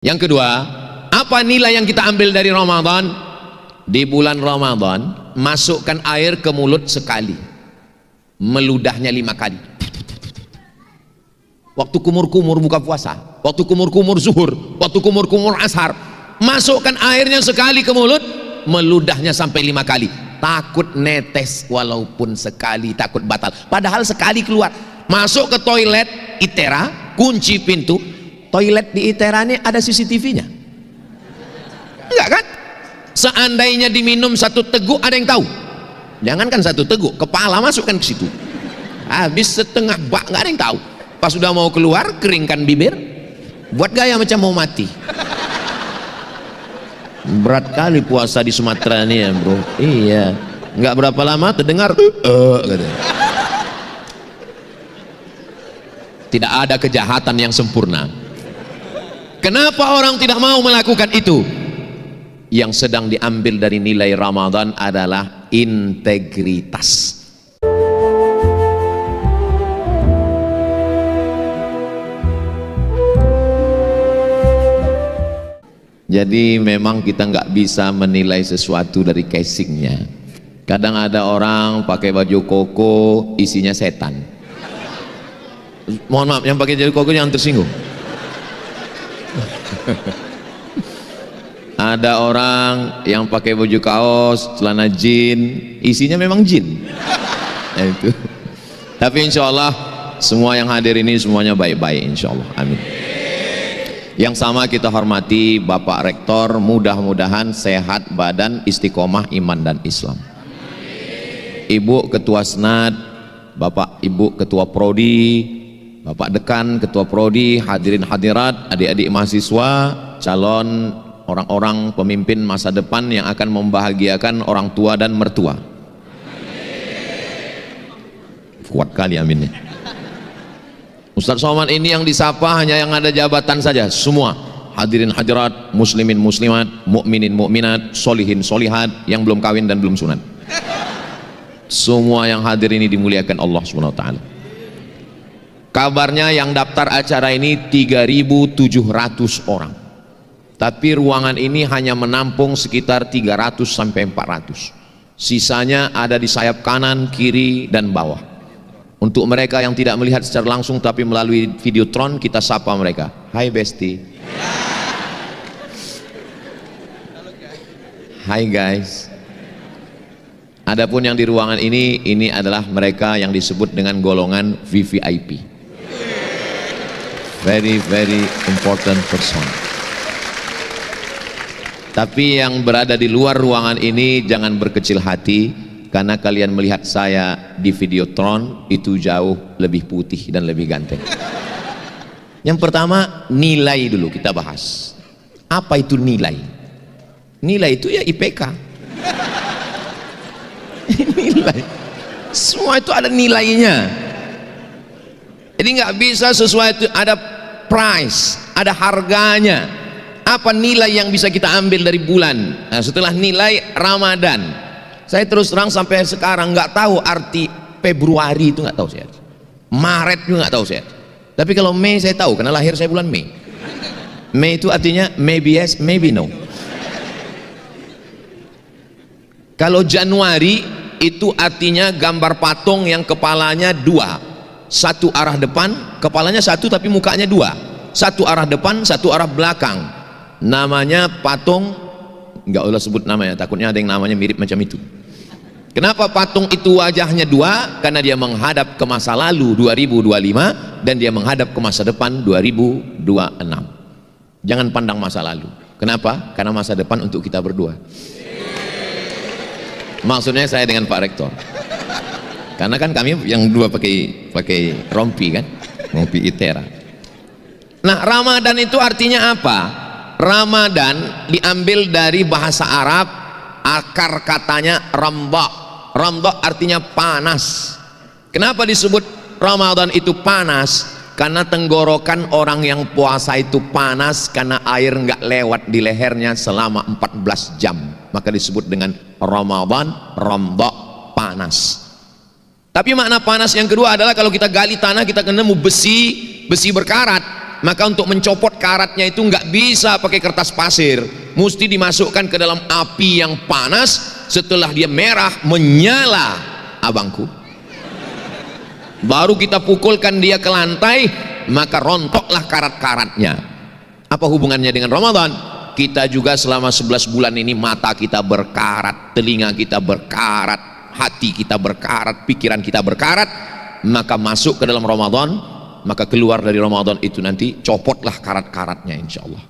Yang kedua, apa nilai yang kita ambil dari Ramadan? Di bulan Ramadan, masukkan air ke mulut sekali, meludahnya 5 kali. Waktu kumur-kumur buka puasa, waktu kumur-kumur zuhur, waktu kumur-kumur ashar, masukkan airnya sekali ke mulut, meludahnya sampai 5 kali. Takut netes, walaupun sekali takut batal, padahal sekali keluar. Masuk ke toilet ITERA, kunci pintu. Toilet di ITERA ini ada CCTV-nya? Enggak kan? Seandainya diminum 1 teguk, ada yang tahu? Jangankan 1 teguk, kepala masukkan ke situ, habis setengah bak, nggak ada yang tahu. Pas sudah mau keluar, keringkan bibir, buat gaya macam mau mati. Berat kali puasa di Sumatera ini ya bro. Iya, nggak berapa lama terdengar gitu. Tidak ada kejahatan yang sempurna. Kenapa orang tidak mau melakukan itu? Yang sedang diambil dari nilai Ramadan adalah integritas. Jadi memang kita nggak bisa menilai sesuatu dari casingnya. Kadang ada orang pakai baju koko, isinya setan. Mohon maaf, yang pakai baju koko jangan tersinggung. Ada orang yang pakai baju kaos, celana jin, isinya memang jin. Ya itu. Tapi insya Allah semua yang hadir ini semuanya baik-baik insya Allah. Amin. Yang sama kita hormati Bapak Rektor, mudah-mudahan sehat badan, istiqomah iman dan Islam. Ibu Ketua Senat, Bapak Ibu Ketua Prodi, Bapak Dekan, Ketua Prodi, hadirin hadirat, adik-adik mahasiswa, calon orang-orang pemimpin masa depan yang akan membahagiakan orang tua dan mertua. Kuat kali aminnya. Ustadz Somad ini yang disapa hanya yang ada jabatan saja. Semua hadirin hadirat, muslimin muslimat, mukminin mukminat, solihin solihat, yang belum kawin dan belum sunat, semua yang hadir ini dimuliakan Allah Subhanahu wa ta'ala. Kabarnya yang daftar acara ini 3.700 orang, tapi ruangan ini hanya menampung sekitar 300 sampai 400. Sisanya ada di sayap kanan, kiri, dan bawah. Untuk mereka yang tidak melihat secara langsung tapi melalui videotron, kita sapa mereka. Hai Besti. Hai guys. Adapun yang di ruangan ini adalah mereka yang disebut dengan golongan VVIP. Very very important person. Tapi yang berada di luar ruangan ini jangan berkecil hati, karena kalian melihat saya di videotron itu jauh lebih putih dan lebih ganteng. Yang pertama, nilai dulu kita bahas. Apa itu nilai? Nilai itu ya IPK. Nilai. Semua itu ada nilainya. Jadi nggak bisa sesuatu, ada price, ada harganya. Apa nilai yang bisa kita ambil dari bulan? Nah, setelah nilai Ramadan, saya terus terang sampai sekarang nggak tahu arti Februari itu, nggak tahu saya. Maret juga nggak tahu saya. Tapi kalau Mei saya tahu, karena lahir saya bulan Mei. Mei itu artinya maybe yes, maybe no. Kalau Januari itu artinya gambar patung yang kepalanya 2, satu arah depan, kepalanya 1 tapi mukanya 2, satu arah depan, satu arah belakang. Namanya patung, nggak usah sebut namanya, takutnya ada yang namanya mirip macam itu. Kenapa patung itu wajahnya 2? Karena dia menghadap ke masa lalu 2025 dan dia menghadap ke masa depan 2026. Jangan pandang masa lalu. Kenapa? Karena masa depan untuk kita berdua. Maksudnya saya dengan Pak Rektor. Karena kan kami yang dua pakai rompi kan, rompi ITERA. Nah, Ramadan itu artinya apa? Ramadan diambil dari bahasa Arab, akar katanya ramba. Ramba artinya panas. Kenapa disebut Ramadan itu panas? Karena tenggorokan orang yang puasa itu panas karena air nggak lewat di lehernya selama 14 jam. Maka disebut dengan Ramadan, ramba, panas. Tapi makna panas yang kedua adalah kalau kita gali tanah kita ketemu besi berkarat. maka untuk mencopot karatnya itu nggak bisa pakai kertas pasir, mesti dimasukkan ke dalam api yang panas. Setelah dia merah menyala, abangku, baru kita pukulkan dia ke lantai, maka rontoklah karat-karatnya. Apa hubungannya dengan Ramadan? Kita juga selama 11 bulan ini mata kita berkarat, telinga kita berkarat, hati kita berkarat, pikiran kita berkarat. Maka masuk ke dalam Ramadan, maka keluar dari Ramadan itu nanti copotlah karat-karatnya insya Allah.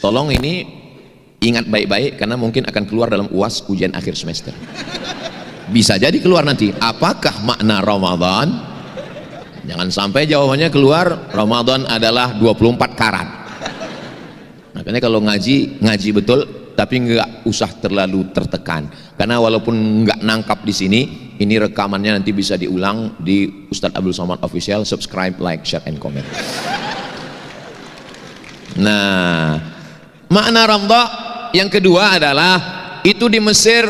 Tolong ini ingat baik-baik, karena mungkin akan keluar dalam UAS ujian akhir semester. Bisa jadi keluar nanti, apakah makna Ramadan? Jangan sampai jawabannya keluar Ramadan adalah 24 karat. Makanya kalau ngaji, ngaji betul, tapi nggak usah terlalu tertekan, karena walaupun nggak nangkap di sini, ini rekamannya nanti bisa diulang di Ustadz Abdul Somad Official. Subscribe, like, share, and comment. Nah, makna Ramadan yang kedua adalah itu di Mesir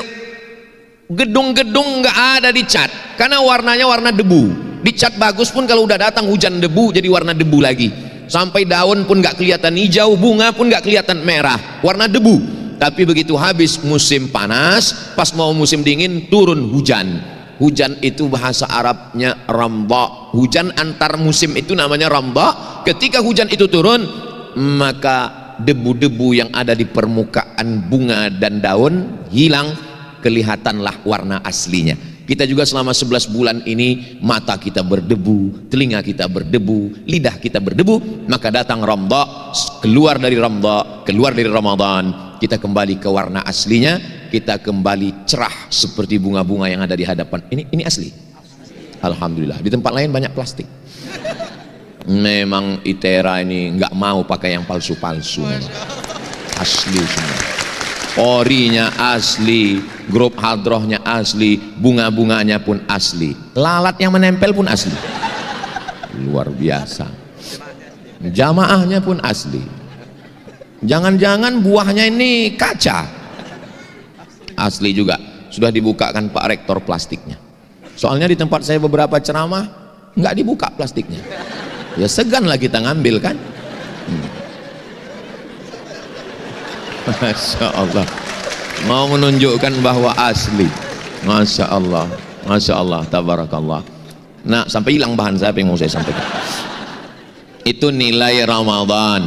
gedung-gedung nggak ada dicat, karena warnanya warna debu. Dicat bagus pun kalau udah datang hujan debu jadi warna debu lagi. Sampai daun pun nggak kelihatan hijau, bunga pun nggak kelihatan merah, warna debu. Tapi begitu habis musim panas, pas mau musim dingin turun hujan. Hujan itu bahasa Arabnya ramba. Hujan antar musim itu namanya ramba. Ketika hujan itu turun, maka debu-debu yang ada di permukaan bunga dan daun hilang, kelihatanlah warna aslinya. Kita juga selama 11 bulan ini mata kita berdebu, telinga kita berdebu, lidah kita berdebu. Maka datang Ramadan, keluar dari Ramadan, keluar dari Ramadan, kita kembali ke warna aslinya, kita kembali cerah seperti bunga-bunga yang ada di hadapan. Ini asli. Alhamdulillah. Di tempat lain banyak plastik. Memang ITERA ini nggak mau pakai yang palsu-palsu. Asli semua. Orinya asli, grup hadrohnya asli, bunga-bunganya pun asli, lalat yang menempel pun asli. Luar biasa. Jamaahnya pun asli. Jangan-jangan buahnya ini kaca. Asli juga. Sudah dibukakan Pak Rektor plastiknya. Soalnya di tempat saya beberapa ceramah nggak dibuka plastiknya. Ya segan lah kita ngambil kan. Masya Allah, mau menunjukkan bahwa asli. Masya Allah, Masya Allah, tabarakallah. Nah, sampai hilang bahan saya, apa yang mau saya sampaikan. Itu nilai Ramadan.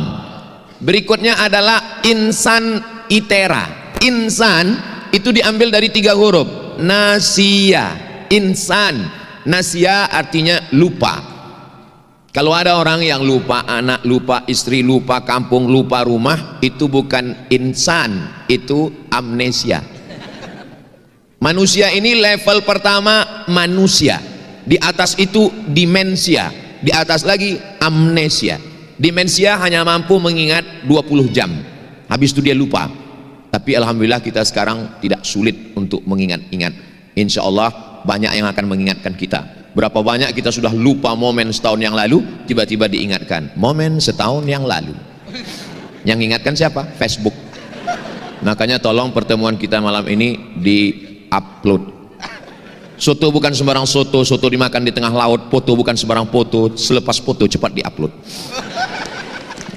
Berikutnya adalah insan ITERA. Insan itu diambil dari 3 huruf. Nasia, insan. Nasia artinya lupa. Kalau ada orang yang lupa anak, lupa istri, lupa kampung, lupa rumah, itu bukan insan, itu amnesia. Manusia ini level pertama manusia. Di atas itu demensia, di atas lagi amnesia. Demensia hanya mampu mengingat 20 jam. Habis itu dia lupa. Tapi alhamdulillah kita sekarang tidak sulit untuk mengingat-ingat. Insya Allah banyak yang akan mengingatkan kita. Berapa banyak kita sudah lupa momen setahun yang lalu, tiba-tiba diingatkan momen setahun yang lalu. Yang ingatkan siapa? Facebook. Makanya tolong pertemuan kita malam ini di-upload. Soto bukan sembarang soto, soto dimakan di tengah laut. Foto bukan sembarang foto, selepas foto cepat di-upload.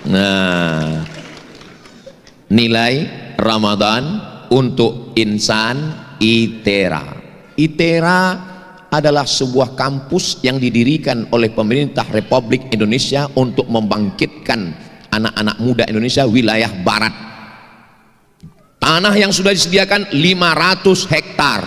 Nah, nilai Ramadan untuk insan ITERA. ITERA adalah sebuah kampus yang didirikan oleh pemerintah Republik Indonesia untuk membangkitkan anak-anak muda Indonesia wilayah barat. Tanah yang sudah disediakan 500 hektar,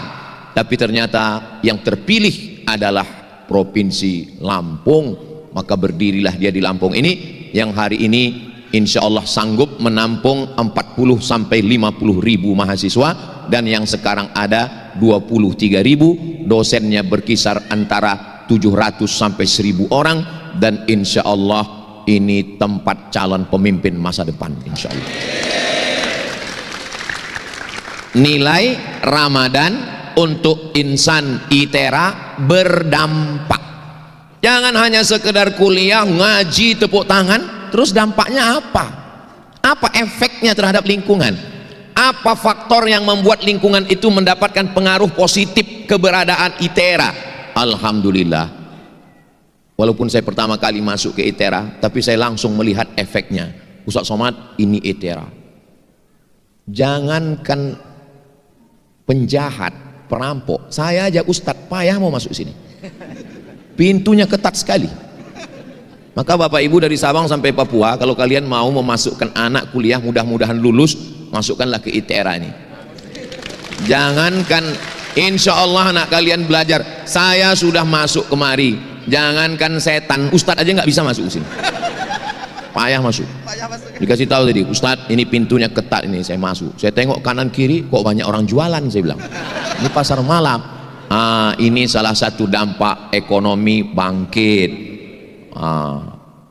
tapi ternyata yang terpilih adalah Provinsi Lampung. Maka berdirilah dia di Lampung ini, yang hari ini insya Allah sanggup menampung 40 sampai 50 ribu mahasiswa, dan yang sekarang ada 23 ribu, dosennya berkisar antara 700 sampai 1000 orang, dan insya Allah ini tempat calon pemimpin masa depan insya Allah. Nilai Ramadan untuk insan ITERA berdampak. Jangan hanya sekedar kuliah, ngaji, tepuk tangan, terus dampaknya apa? Apa efeknya terhadap lingkungan? Apa faktor yang membuat lingkungan itu mendapatkan pengaruh positif keberadaan ITERA? Alhamdulillah, Walaupun saya pertama kali masuk ke ITERA, tapi saya langsung melihat efeknya. Ustaz Somad, ini ITERA. Jangankan penjahat, perampok, saya aja Ustadz payah mau masuk sini. Pintunya ketat sekali. Maka Bapak Ibu dari Sabang sampai Papua, kalau kalian mau memasukkan anak kuliah, mudah-mudahan lulus, masukkanlah ke ITERA ini. Jangankan, insya Allah anak kalian belajar. Saya sudah masuk kemari, jangankan setan, Ustadz aja nggak bisa masuk sini. Payah masuk. Dikasih tahu tadi, Ustadz ini pintunya ketat, ini saya masuk. Saya tengok kanan kiri, kok banyak orang jualan, saya bilang. Ini pasar malam. Ini salah satu dampak ekonomi bangkit.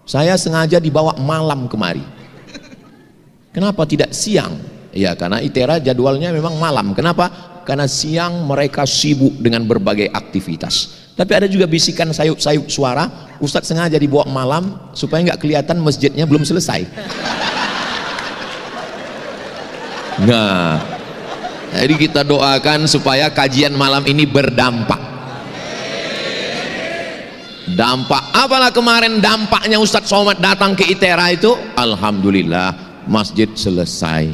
Saya sengaja dibawa malam kemari. Kenapa tidak siang? Ya karena ITERA jadwalnya memang malam. Kenapa? Karena siang mereka sibuk dengan berbagai aktivitas. Tapi ada juga bisikan sayup-sayup suara, Ustadz sengaja dibawa malam supaya nggak kelihatan masjidnya belum selesai. Nah, jadi kita doakan supaya kajian malam ini berdampak. Dampak apalah kemarin dampaknya Ustadz Somad datang ke ITERA itu, alhamdulillah masjid selesai.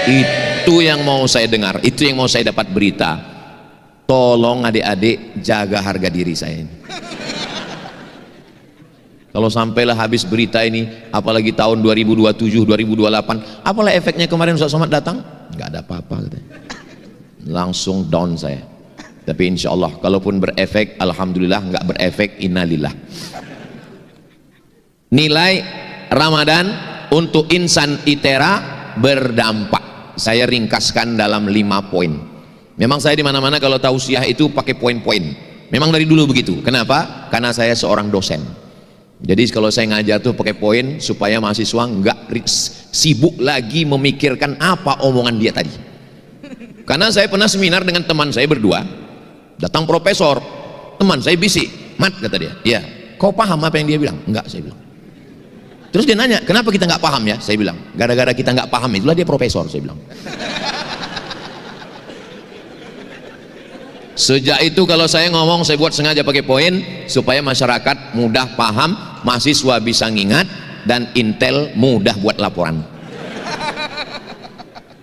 Itu yang mau saya dengar, itu yang mau saya dapat berita. Tolong adik-adik jaga harga diri saya ini. Kalau sampailah habis berita ini, apalagi tahun 2027, 2028, apalah efeknya kemarin Ustadz Somad datang? Nggak ada apa-apa katanya. Langsung down saya. Tapi insya Allah kalaupun berefek, alhamdulillah. Nggak berefek, innalillah. Nilai Ramadan untuk insan ITERA berdampak. Saya ringkaskan dalam 5 poin. Memang saya di mana-mana kalau tausiah itu pakai poin-poin. Memang dari dulu begitu. Kenapa? Karena saya seorang dosen. Jadi kalau saya ngajar tuh pakai poin supaya mahasiswa nggak sibuk lagi memikirkan apa omongan dia tadi. Karena saya pernah seminar dengan teman saya berdua. Datang profesor, teman saya bisik, Mat kata dia, ya, kau paham apa yang dia bilang? Enggak, saya bilang. Terus dia nanya, kenapa kita nggak paham ya? Saya bilang, gara-gara kita nggak paham itulah dia profesor, saya bilang. Sejak itu kalau saya ngomong, saya buat sengaja pakai poin supaya masyarakat mudah paham, mahasiswa bisa ngingat, dan intel mudah buat laporan.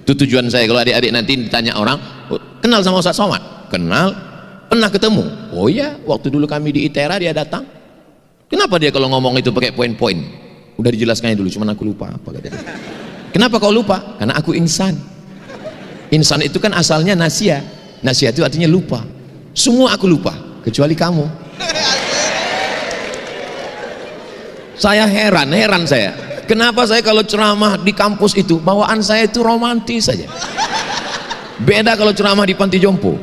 Itu tujuan saya. Kalau adik-adik nanti ditanya orang, kenal sama Ustadz Somad? Kenal. Pernah ketemu? Oh ya, waktu dulu kami di ITERA dia datang. Kenapa dia kalau ngomong itu pakai poin-poin? Udah dijelaskannya dulu, cuman aku lupa apa kata dia. Kenapa kau lupa? Karena aku insan. Insan itu kan asalnya nasia. Nasia itu artinya lupa. Semua aku lupa, kecuali kamu. Saya heran saya. Kenapa saya kalau ceramah di kampus itu bawaan saya itu romantis saja. Beda kalau ceramah di panti jompo.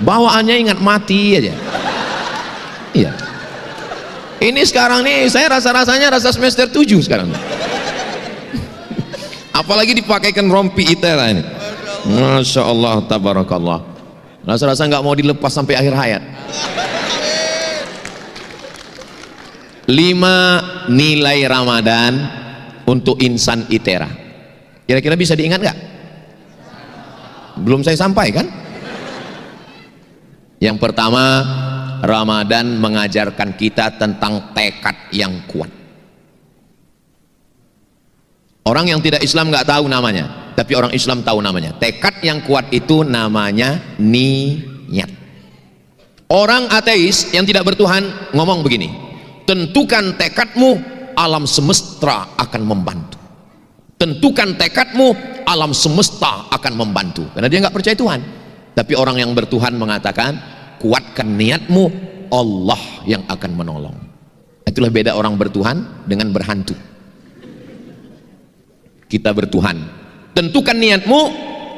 Bawaannya ingat mati aja. Iya. Ini sekarang nih saya rasa-rasanya rasa semester 7 sekarang. Apalagi dipakaikan rompi ITERA ini. Masya Allah, tabarakallah. Rasa-rasa nggak mau dilepas sampai akhir hayat. 5 nilai Ramadan untuk insan ITERA. Kira-kira bisa diingat nggak? Belum saya sampaikan. Yang pertama, Ramadan mengajarkan kita tentang tekad yang kuat. Orang yang tidak Islam nggak tahu namanya, tapi orang Islam tahu namanya. Tekad yang kuat itu namanya niat. Orang ateis yang tidak bertuhan ngomong begini, tentukan tekadmu, alam semesta akan membantu. Tentukan tekadmu, alam semesta akan membantu. Karena dia nggak percaya Tuhan. Tapi orang yang bertuhan mengatakan, kuatkan niatmu, Allah yang akan menolong. Itulah beda orang bertuhan dengan berhantu. Kita bertuhan, tentukan niatmu,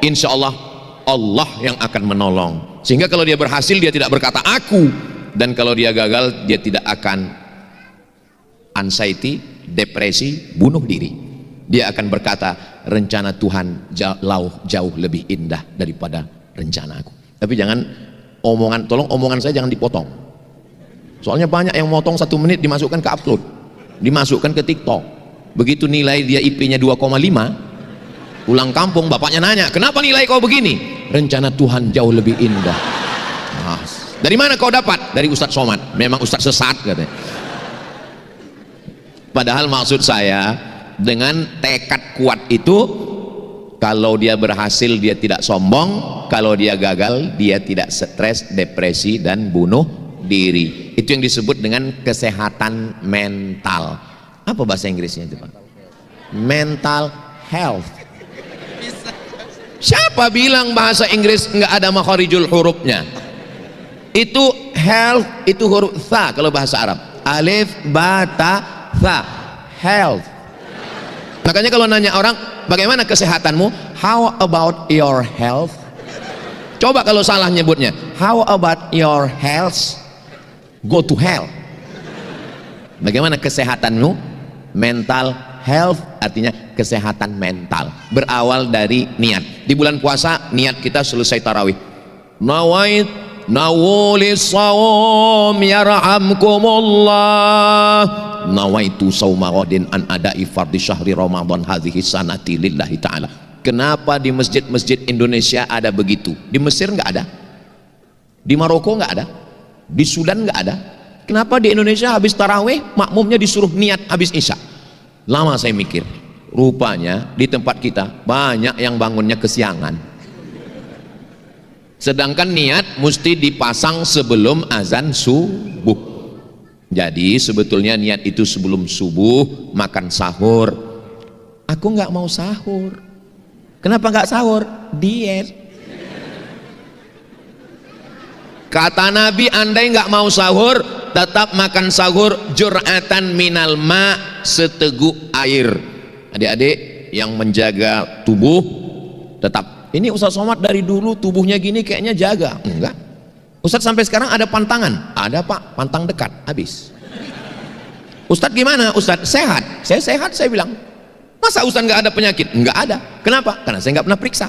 insya Allah Allah yang akan menolong. Sehingga kalau dia berhasil, dia tidak berkata aku, dan kalau dia gagal, dia tidak akan anxiety, depresi, bunuh diri. Dia akan berkata, rencana Tuhan jauh lebih indah daripada rencana aku. Tapi jangan omongan, tolong omongan saya jangan dipotong. Soalnya banyak yang motong 1 menit dimasukkan ke upload, dimasukkan ke TikTok. Begitu nilai dia IP-nya 2,5, pulang kampung bapaknya nanya, kenapa nilai kau begini? Rencana Tuhan jauh lebih indah. Dari mana kau dapat? Dari Ustadz Somad. Memang Ustadz sesat katanya. Padahal maksud saya, dengan tekad kuat itu, kalau dia berhasil dia tidak sombong, kalau dia gagal dia tidak stres, depresi dan bunuh diri. Itu yang disebut dengan kesehatan mental. Apa bahasa Inggrisnya itu, Pak? Mental health. Siapa bilang bahasa Inggris nggak ada makharijul hurufnya? Itu health, itu huruf tha kalau bahasa Arab. Alif, ba, ta, tha. Health. Makanya kalau nanya orang, bagaimana kesehatanmu? How about your health? Coba kalau salah nyebutnya, how about your health? Go to hell. Bagaimana kesehatanmu? Mental health artinya kesehatan mental. Berawal dari niat. Di bulan puasa niat kita selesai tarawih. Nawulis sawm yarhamkumullah. Nawaitu sauma ghadin an ada'i fardhi syahri Ramadan hadhihi sanati lillahi ta'ala. Kenapa di masjid-masjid Indonesia ada begitu? Di Mesir nggak ada, di Maroko nggak ada, di Sudan nggak ada. Kenapa di Indonesia habis tarawih makmumnya disuruh niat habis isya? Lama saya mikir, rupanya di tempat kita banyak yang bangunnya kesiangan, sedangkan niat mesti dipasang sebelum azan subuh. Jadi sebetulnya niat itu sebelum subuh, makan sahur. Aku nggak mau sahur. Kenapa nggak sahur? Diet. Kata Nabi, andai nggak mau sahur, tetap makan sahur jur'atan minal ma, seteguk air. Adik-adik yang menjaga tubuh, tetap. Ini Ustadz Somad dari dulu tubuhnya gini kayaknya jaga. Enggak. Ustadz sampai sekarang ada pantangan? Ada Pak, pantang dekat, habis. Ustadz gimana? Ustadz sehat? Saya sehat, saya bilang. Masa Ustadz nggak ada penyakit? Nggak ada. Kenapa? Karena saya nggak pernah periksa.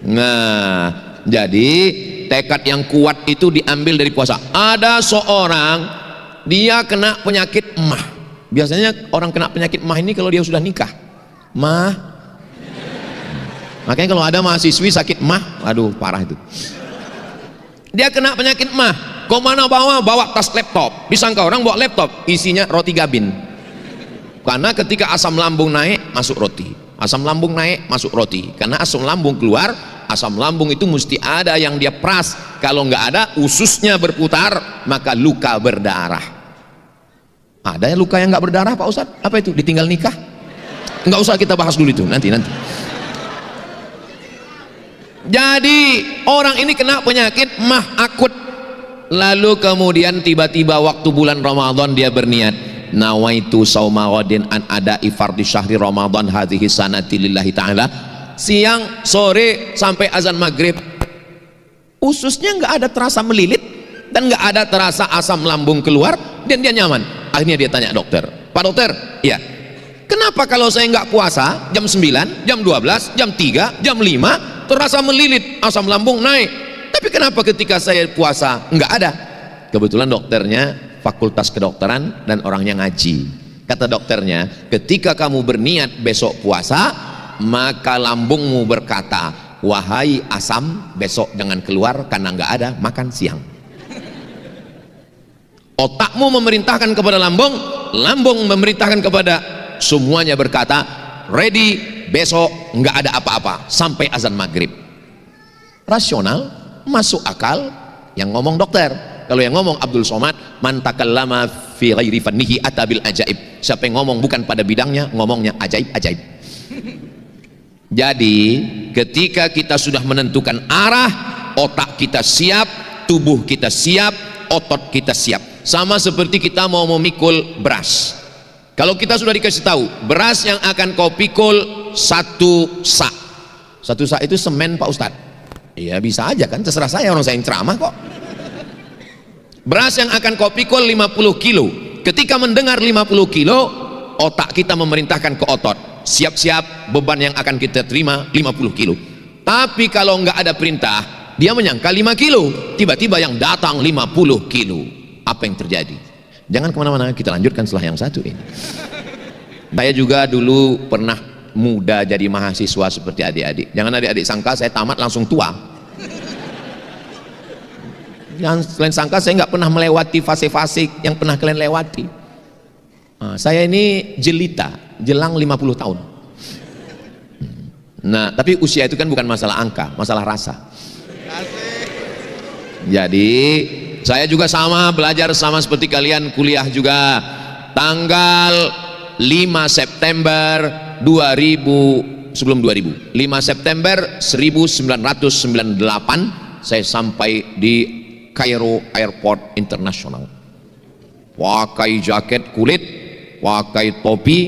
Nah, jadi tekad yang kuat itu diambil dari puasa. Ada seorang, dia kena penyakit emah. Biasanya orang kena penyakit emah ini kalau dia sudah nikah. Mah. Makanya kalau ada mahasiswi sakit mah, aduh parah itu. Dia kena penyakit mah, kok mana bawa tas laptop. Disangka orang bawa laptop, isinya roti gabin. Karena ketika asam lambung naik, masuk roti. Asam lambung naik, masuk roti. Karena asam lambung keluar, asam lambung itu mesti ada yang dia peras. Kalau nggak ada, ususnya berputar, maka luka berdarah. Ada luka yang nggak berdarah Pak Ustadz? Apa itu? Ditinggal nikah? Nggak usah kita bahas dulu itu, nanti. Jadi orang ini kena penyakit mah akut, lalu kemudian tiba-tiba waktu bulan Ramadan dia berniat, nawaitu sauma ghadin an ada'i fardhi syahri Ramadan hadhihi sanati lillahi ta'ala. Siang, sore, sampai azan maghrib, ususnya nggak ada terasa melilit dan nggak ada terasa asam lambung keluar, dan dia nyaman. Akhirnya dia tanya dokter, Pak dokter, iya, kenapa kalau saya nggak puasa jam 9, jam 12, jam 3, jam 5 terasa melilit, asam lambung naik, tapi kenapa ketika saya puasa nggak ada? Kebetulan dokternya fakultas kedokteran dan orangnya ngaji. Kata dokternya, ketika kamu berniat besok puasa, maka lambungmu berkata, wahai asam, besok jangan keluar karena nggak ada makan siang. Otakmu memerintahkan kepada lambung, lambung memerintahkan kepada semuanya, berkata ready, besok nggak ada apa-apa sampai azan maghrib. Rasional, masuk akal yang ngomong dokter. Kalau yang ngomong Abdul Somad, man takallama fi ghairi fannihi atabil ajaib. Siapa yang ngomong bukan pada bidangnya, ngomongnya ajaib-ajaib. Jadi ketika kita sudah menentukan arah, otak kita siap, tubuh kita siap, otot kita siap. Sama seperti kita mau memikul beras. Kalau kita sudah dikasih tahu beras yang akan kau pikul 1 sak. 1 sak itu semen Pak Ustadz. Iya bisa aja kan, terserah saya, orang saya yang ceramah kok. Beras yang akan kau pikul 50 kilo. Ketika mendengar 50 kilo, otak kita memerintahkan ke otot, siap-siap beban yang akan kita terima 50 kilo. Tapi kalau nggak ada perintah, dia menyangka 5 kilo. Tiba-tiba yang datang 50 kilo. Apa yang terjadi? Jangan kemana-mana, kita lanjutkan setelah yang satu ini. Saya juga dulu pernah muda jadi mahasiswa seperti adik-adik. Jangan adik-adik sangka saya tamat langsung tua. Jangan kalian sangka saya nggak pernah melewati fase-fase yang pernah kalian lewati. Saya ini jelita, jelang 50 tahun. Nah, tapi usia itu kan bukan masalah angka, masalah rasa. Jadi saya juga sama, belajar sama seperti kalian, kuliah juga. Tanggal 5 September 2000, sebelum 2000, 5 September 1998 saya sampai di Kairo Airport International. Pakai jaket kulit, pakai topi,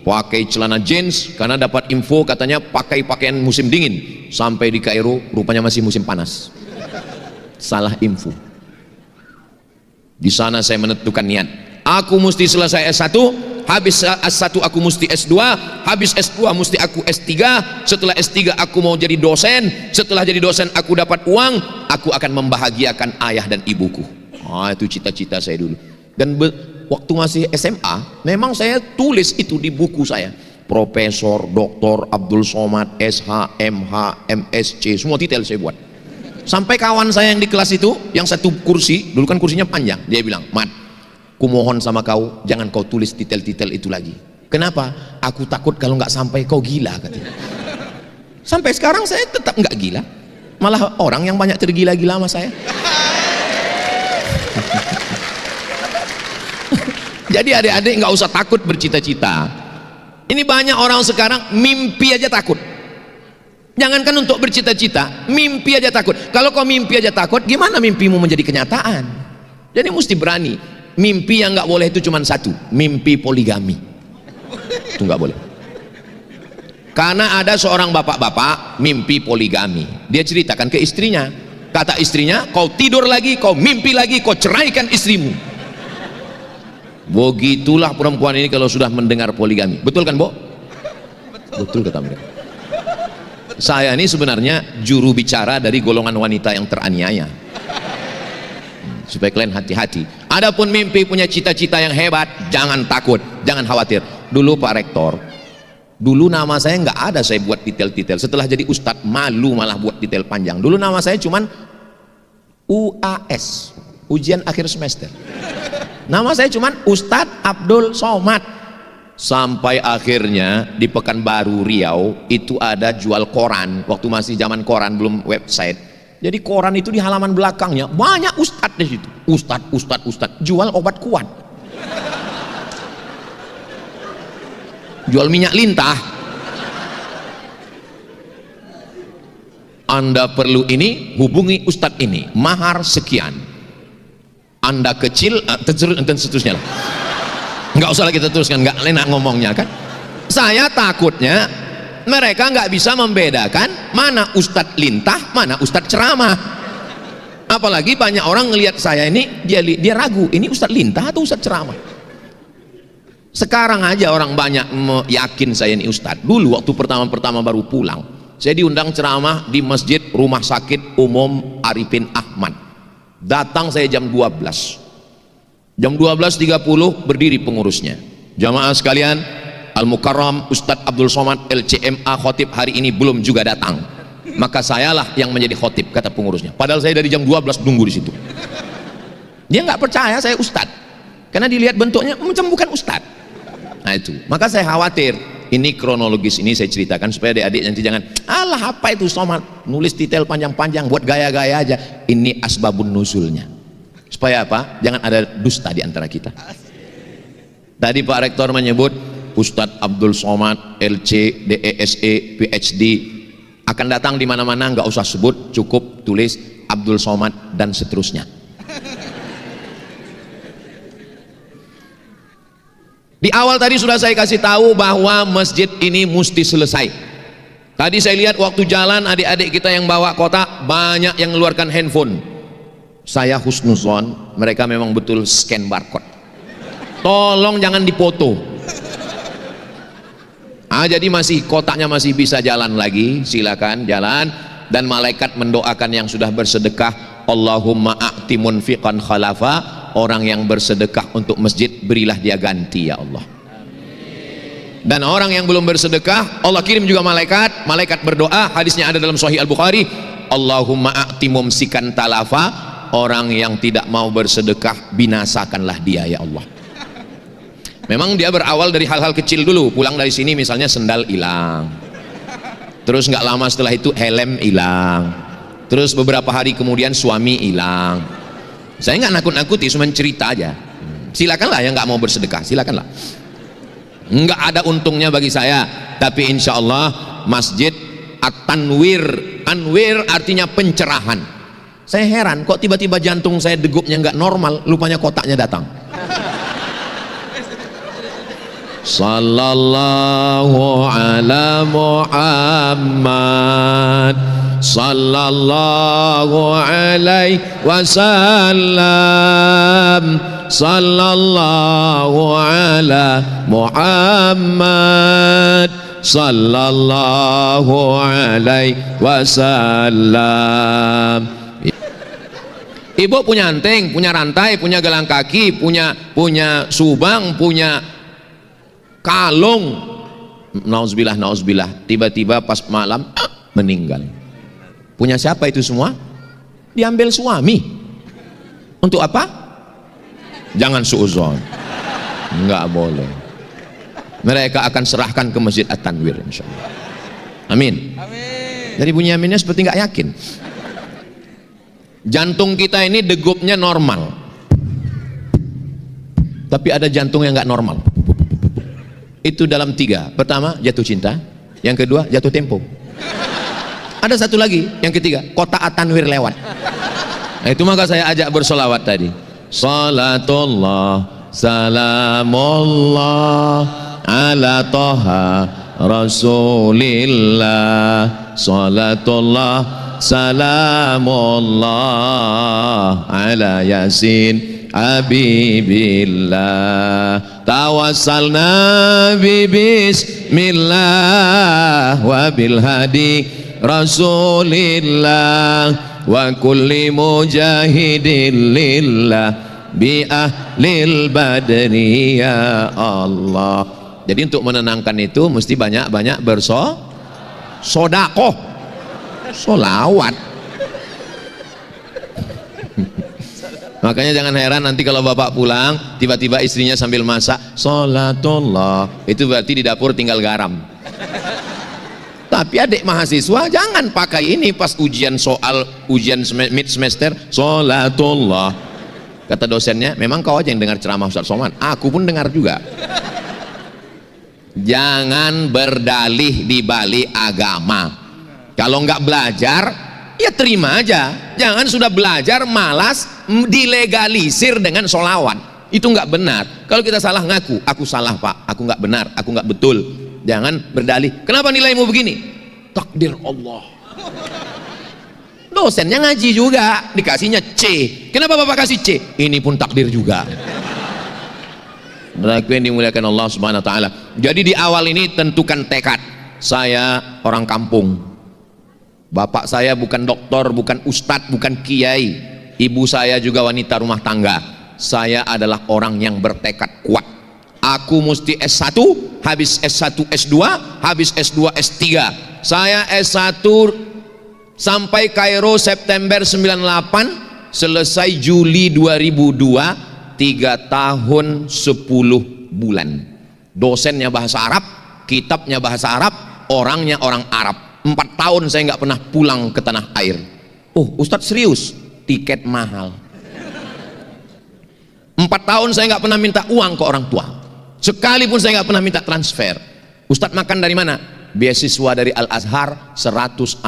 pakai celana jeans, karena dapat info katanya pakai pakaian musim dingin. Sampai di Kairo rupanya masih musim panas. Salah info. Di sana saya menentukan niat, aku mesti selesai S1, habis S1 aku mesti S2, habis S2 mesti aku S3, setelah S3 aku mau jadi dosen, setelah jadi dosen aku dapat uang, aku akan membahagiakan ayah dan ibuku. Itu cita-cita saya dulu. Dan waktu masih SMA memang saya tulis itu di buku saya, Profesor Dr. Abdul Somad SH MH MSc, semua detail saya buat. Sampai kawan saya yang di kelas itu, yang satu kursi, dulu kan kursinya panjang, dia bilang, Mat, kumohon sama kau, jangan kau tulis detail-detail itu lagi. Kenapa? Aku takut kalau nggak sampai kau gila, katanya. Sampai sekarang saya tetap nggak gila, malah orang yang banyak tergila-gila sama saya. Jadi adik-adik nggak usah takut bercita-cita. Ini banyak orang sekarang mimpi aja takut. Jangankan untuk bercita-cita, mimpi aja takut. Kalau kau mimpi aja takut, gimana mimpimu menjadi kenyataan? Jadi mesti berani. Mimpi yang nggak boleh itu cuma satu, mimpi poligami. Itu nggak boleh. Karena ada seorang bapak-bapak mimpi poligami. Dia ceritakan ke istrinya. Kata istrinya, kau tidur lagi, kau mimpi lagi, kau ceraikan istrimu. Begitulah perempuan ini kalau sudah mendengar poligami. Betul kan, Bo? Betul kata mereka. Saya ini sebenarnya juru bicara dari golongan wanita yang teraniaya. Supaya kalian hati-hati. Adapun mimpi punya cita-cita yang hebat, jangan takut, jangan khawatir. Dulu Pak Rektor, dulu nama saya nggak ada saya buat detail-detail. Setelah jadi ustadz malu malah buat detail panjang. Dulu nama saya cuman UAS, ujian akhir semester. Nama saya cuman Ustadz Abdul Somad. Sampai akhirnya di Pekanbaru Riau itu ada jual koran, waktu masih zaman koran belum website. Jadi koran itu di halaman belakangnya banyak ustadz di situ. Ustadz jual obat kuat, jual minyak lintah. Anda perlu ini, hubungi ustadz ini, mahar sekian. Anda kecil, dan seterusnya lah. Nggak usah lagi kita teruskan, nggak enak ngomongnya kan. Saya takutnya mereka nggak bisa membedakan mana ustadz lintah, mana ustadz ceramah. Apalagi banyak orang ngelihat saya ini, dia ragu, ini ustadz lintah atau ustadz ceramah. Sekarang aja orang banyak yakin saya ini ustadz. Dulu waktu pertama-pertama baru pulang, saya diundang ceramah di Masjid Rumah Sakit Umum Arifin Ahmad. Datang saya jam 12. Jam 12.30 berdiri pengurusnya. Jamaah sekalian, Al-Mukarram Ustadz Abdul Somad LCMA khotib hari ini belum juga datang. Maka sayalah yang menjadi khotib, kata pengurusnya. Padahal saya dari jam 12 nunggu di situ. Dia nggak percaya saya ustadz, karena dilihat bentuknya macam bukan ustadz. Nah itu, maka saya khawatir. Ini kronologis ini saya ceritakan supaya adik-adik nanti jangan, alah apa itu Somad, nulis detail panjang-panjang buat gaya-gaya aja. Ini asbabun nuzulnya. Supaya apa? Jangan ada dusta di antara kita. Tadi Pak Rektor menyebut Ustadz Abdul Somad LC, DESE, PhD akan datang di mana-mana, nggak usah sebut, cukup tulis Abdul Somad dan seterusnya. Di awal tadi sudah saya kasih tahu bahwa masjid ini mesti selesai. Tadi saya lihat waktu jalan adik-adik kita yang bawa kotak banyak yang mengeluarkan handphone. Saya husnuzon, mereka memang betul scan barcode. Tolong jangan dipoto. Jadi masih kotaknya masih bisa jalan lagi, silakan jalan. Dan malaikat mendoakan yang sudah bersedekah, Allahumma a'ti munfiqan khalafa, orang yang bersedekah untuk masjid berilah dia ganti ya Allah. Dan orang yang belum bersedekah, Allah kirim juga malaikat. Malaikat berdoa, hadisnya ada dalam Sahih Al-Bukhari, Allahumma a'ti mumsikan talafa, orang yang tidak mau bersedekah binasakanlah dia ya Allah. Memang dia berawal dari hal-hal kecil dulu. Pulang dari sini misalnya sendal hilang, terus nggak lama setelah itu helm hilang, terus beberapa hari kemudian suami hilang. Saya nggak nakut-nakuti, cuma cerita aja. Silakanlah yang nggak mau bersedekah, silakanlah. Nggak ada untungnya bagi saya, tapi insya Allah masjid At-Tanwir, Anwir artinya pencerahan. Saya heran kok tiba-tiba jantung saya degupnya nggak normal, lupanya kotaknya datang. Sallallahu ala Muhammad sallallahu alaihi wasallam, sallallahu ala Muhammad sallallahu alaihi wasallam. Ibu punya anting, punya rantai, punya gelang kaki, punya subang, punya kalung, nauzubillah, tiba-tiba pas malam meninggal. Punya siapa itu semua? Diambil suami. Untuk apa? Jangan suuzon, nggak boleh. Mereka akan serahkan ke Masjid At-Tanwir insyaallah. Amin. Jadi bunyi aminnya seperti nggak yakin. Jantung kita ini degupnya normal, tapi ada jantung yang nggak normal. Itu dalam 3. Pertama jatuh cinta, yang kedua jatuh tempo, ada satu lagi yang ketiga, kota At-Tanwir lewat. Nah, itu maka saya ajak bersolawat tadi. Salatullah salamullah ala toha rasulillah, salatullah salamullah ala yasin habibillah, tawassalna bi bismillah wa bil hadi rasulillah wa kulli mujahidin lillah bi ahlil badri ya Allah. Jadi untuk menenangkan itu mesti banyak-banyak bersodakoh, solawat. Makanya jangan heran nanti kalau bapak pulang tiba-tiba istrinya sambil masak sholatullah, itu berarti di dapur tinggal garam. Tapi adik mahasiswa jangan pakai ini pas ujian mid semester, sholatullah. Kata dosennya, memang kau aja yang dengar ceramah Ustaz Somad, aku pun dengar juga. Jangan berdalih di balik agama. Kalau nggak belajar ya terima aja, jangan sudah belajar malas dilegalisir dengan sholawat. Itu nggak benar. Kalau kita salah ngaku, aku salah pak, aku nggak benar, aku nggak betul. Jangan berdalih, kenapa nilaimu begini? Takdir Allah. Dosennya ngaji juga, dikasihnya C. Kenapa bapak kasih C? Ini pun takdir juga. Mereka yang dimuliakan Allah Subhanahu wa taala. Jadi di awal ini tentukan tekad. Saya orang kampung. Bapak saya bukan doktor, bukan ustadz, bukan kiai. Ibu saya juga wanita rumah tangga. Saya adalah orang yang bertekad kuat. Aku mesti S1, habis S1 S2, habis S2 S3. Saya S1 sampai Kairo September 98, selesai Juli 2002, 3 tahun 10 bulan. Dosennya bahasa Arab, kitabnya bahasa Arab, orangnya orang Arab. 4 tahun saya nggak pernah pulang ke tanah air. Oh Ustadz serius? Tiket mahal. 4 tahun saya nggak pernah minta uang ke orang tua. Sekalipun saya nggak pernah minta transfer. Ustadz makan dari mana? Beasiswa dari Al-Azhar 162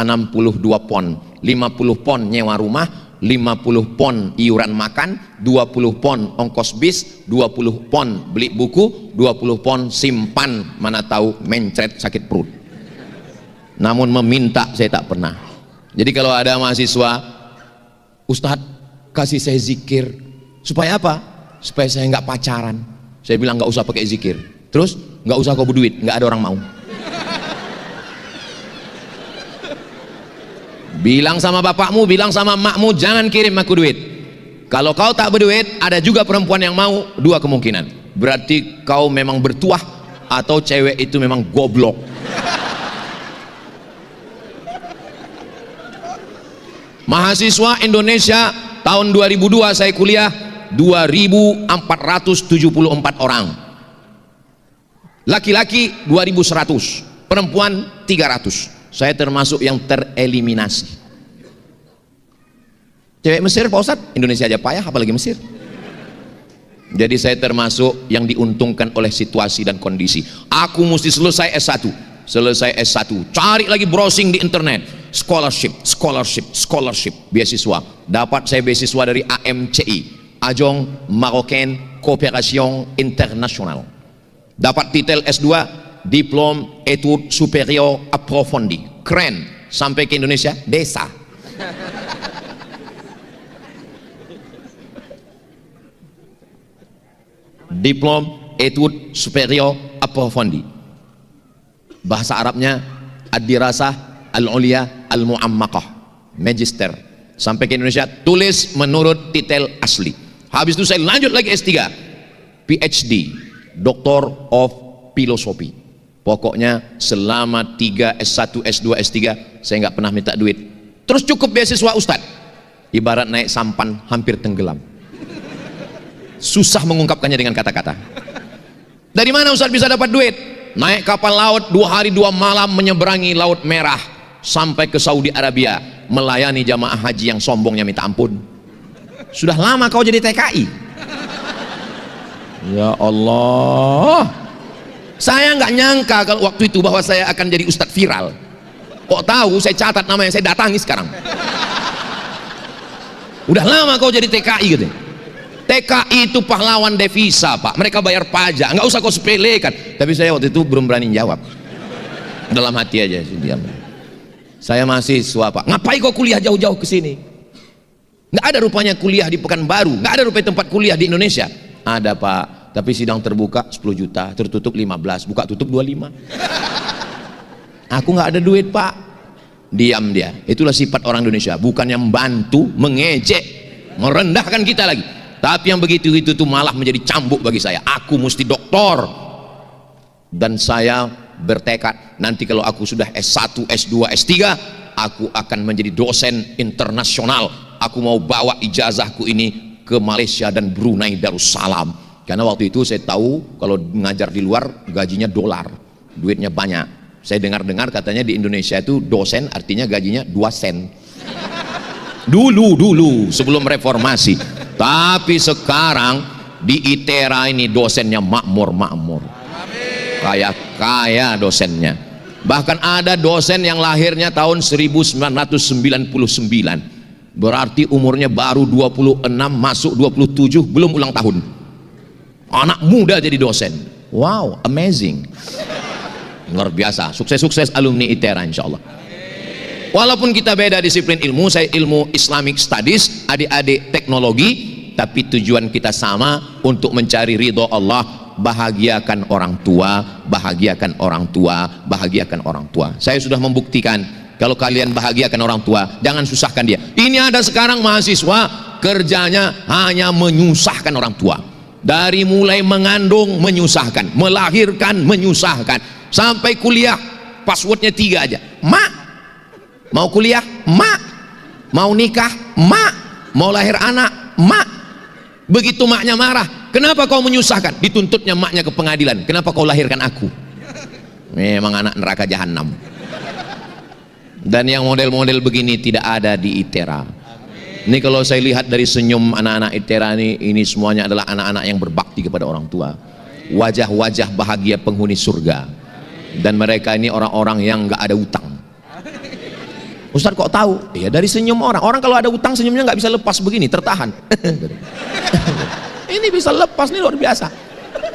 pon, 50 pon nyewa rumah, 50 pon iuran makan, 20 pon ongkos bis, 20 pon beli buku, 20 pon simpan, mana tahu mencret sakit perut. Namun meminta saya tak pernah. Jadi kalau ada mahasiswa, Ustadz kasih saya zikir, supaya apa? Supaya saya nggak pacaran. Saya bilang nggak usah pakai zikir. Terus nggak usah kau berduit, nggak ada orang mau. Bilang sama bapakmu, bilang sama emakmu, jangan kirim aku duit. Kalau kau tak berduit, ada juga perempuan yang mau. 2 kemungkinan. Berarti kau memang bertuah atau cewek itu memang goblok. Mahasiswa Indonesia tahun 2002 saya kuliah 2.474 orang, laki-laki 2.100, perempuan 300. Saya termasuk yang tereliminasi. Cewek Mesir Pak Ustadz, Indonesia aja payah apalagi Mesir. Jadi saya termasuk yang diuntungkan oleh situasi dan kondisi. Aku mesti selesai S1, cari lagi browsing di internet, scholarship, beasiswa. Dapat saya beasiswa dari AMCI, Agence Marocaine Coopération Internationale. Dapat titel S2, Diplôme Études Supérieures Approfondies. Keren. Sampai ke Indonesia, desa. Diplôme Études Supérieures Approfondies. Bahasa Arabnya Ad-Dirasah Al-Ulia Al-Mu'ammakah, Magister. Sampai ke Indonesia, tulis menurut titel asli. Habis itu saya lanjut lagi S3, PhD, Doctor of Philosophy. Pokoknya selama 3 S1, S2, S3 saya nggak pernah minta duit. Terus cukup beasiswa Ustadz. Ibarat naik sampan hampir tenggelam. Susah mengungkapkannya dengan kata-kata. Dari mana Ustadz bisa dapat duit? Naik kapal laut 2 hari 2 malam menyeberangi Laut Merah sampai ke Saudi Arabia, melayani jamaah haji yang sombongnya minta ampun. Sudah lama kau jadi TKI? Ya Allah, saya nggak nyangka kalau waktu itu bahwa saya akan jadi Ustadz viral. Kok tahu saya catat namanya, saya datangi sekarang. Udah lama kau jadi TKI gitu. TKI itu pahlawan devisa Pak, mereka bayar pajak, nggak usah kau sepelekan. Tapi saya waktu itu belum berani jawab, dalam hati aja diam. Saya mahasiswa Pak, ngapain kau kuliah jauh-jauh ke sini? Nggak ada rupanya kuliah di Pekanbaru, nggak ada rupanya tempat kuliah di Indonesia. Ada Pak, tapi sidang terbuka 10 juta, tertutup 15, buka tutup 25. Aku nggak ada duit Pak. Diam dia. Itulah sifat orang Indonesia, bukannya membantu, mengejek, merendahkan kita lagi. Tapi yang begitu itu tuh malah menjadi cambuk bagi saya. Aku mesti doktor. Dan saya bertekad nanti kalau aku sudah S1, S2, S3, aku akan menjadi dosen internasional. Aku mau bawa ijazahku ini ke Malaysia dan Brunei Darussalam. Karena waktu itu saya tahu kalau mengajar di luar gajinya dolar, duitnya banyak. Saya dengar-dengar katanya di Indonesia itu dosen artinya gajinya 2 sen. Dulu sebelum reformasi. Tapi sekarang di ITERA ini dosennya makmur, kaya dosennya. Bahkan ada dosen yang lahirnya tahun 1999, berarti umurnya baru 26 masuk 27, belum ulang tahun. Anak muda jadi dosen. Wow, amazing, luar biasa. Sukses alumni ITERA insyaallah. Walaupun kita beda disiplin ilmu, saya ilmu Islamic Studies, adik-adik teknologi, tapi tujuan kita sama, untuk mencari ridho Allah. Bahagiakan orang tua, bahagiakan orang tua, bahagiakan orang tua. Saya sudah membuktikan kalau kalian bahagiakan orang tua, jangan susahkan dia. Ini ada sekarang mahasiswa kerjanya hanya menyusahkan orang tua. Dari mulai mengandung menyusahkan, melahirkan menyusahkan, sampai kuliah passwordnya 3 aja. Mak mau kuliah, mak mau nikah, mak mau lahir anak, mak. Begitu maknya marah, kenapa kau menyusahkan? Dituntutnya maknya ke pengadilan, kenapa kau lahirkan aku? Memang anak neraka jahanam. Dan yang model-model begini tidak ada di ITERA. Ini kalau saya lihat dari senyum anak-anak ITERA ini semuanya adalah anak-anak yang berbakti kepada orang tua, wajah-wajah bahagia penghuni surga. Dan mereka ini orang-orang yang nggak ada utang. Ustadz kok tahu? Ya dari senyum orang. Orang kalau ada utang senyumnya nggak bisa lepas begini, tertahan. Ini bisa lepas, nih luar biasa.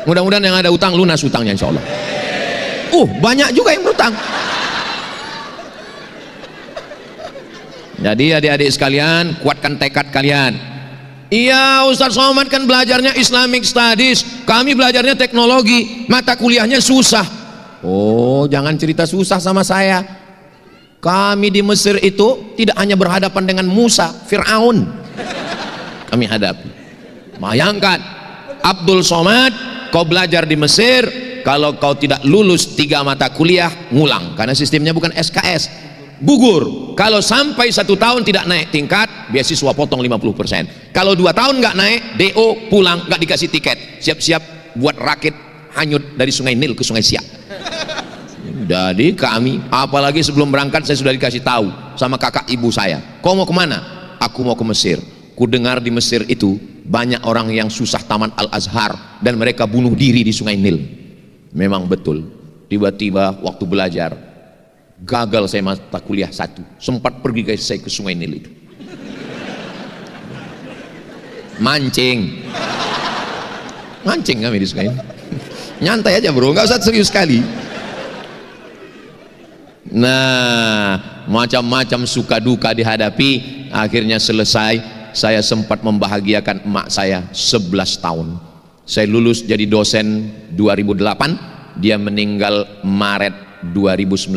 Mudah-mudahan yang ada utang lunas utangnya insya Allah. Banyak juga yang berutang. Jadi adik-adik sekalian, kuatkan tekad kalian. Iya Ustadz Somad kan belajarnya Islamic Studies, kami belajarnya teknologi, mata kuliahnya susah. Jangan cerita susah sama saya. Kami di Mesir itu tidak hanya berhadapan dengan Musa, Fir'aun kami hadapi. Bayangkan Abdul Somad, kau belajar di Mesir, kalau kau tidak lulus 3 mata kuliah, ngulang, karena sistemnya bukan SKS, gugur. Kalau sampai 1 tahun tidak naik tingkat, beasiswa potong 50%. Kalau 2 tahun nggak naik, DO pulang, nggak dikasih tiket, siap-siap buat rakit hanyut dari Sungai Nil ke Sungai Siak. Jadi kami, apalagi sebelum berangkat saya sudah dikasih tahu sama kakak ibu saya, kau mau kemana? Aku mau ke Mesir. Ku dengar di Mesir itu banyak orang yang susah tamat Al-Azhar dan mereka bunuh diri di Sungai Nil. Memang betul. Tiba-tiba waktu belajar gagal saya mata kuliah 1, sempat pergi guys saya ke Sungai Nil itu mancing kami di Sungai Nil. Nyantai aja bro, nggak usah serius sekali. Nah, macam-macam suka duka dihadapi. Akhirnya selesai. Saya sempat membahagiakan emak saya 11 tahun. Saya lulus jadi dosen 2008, dia meninggal Maret 2019.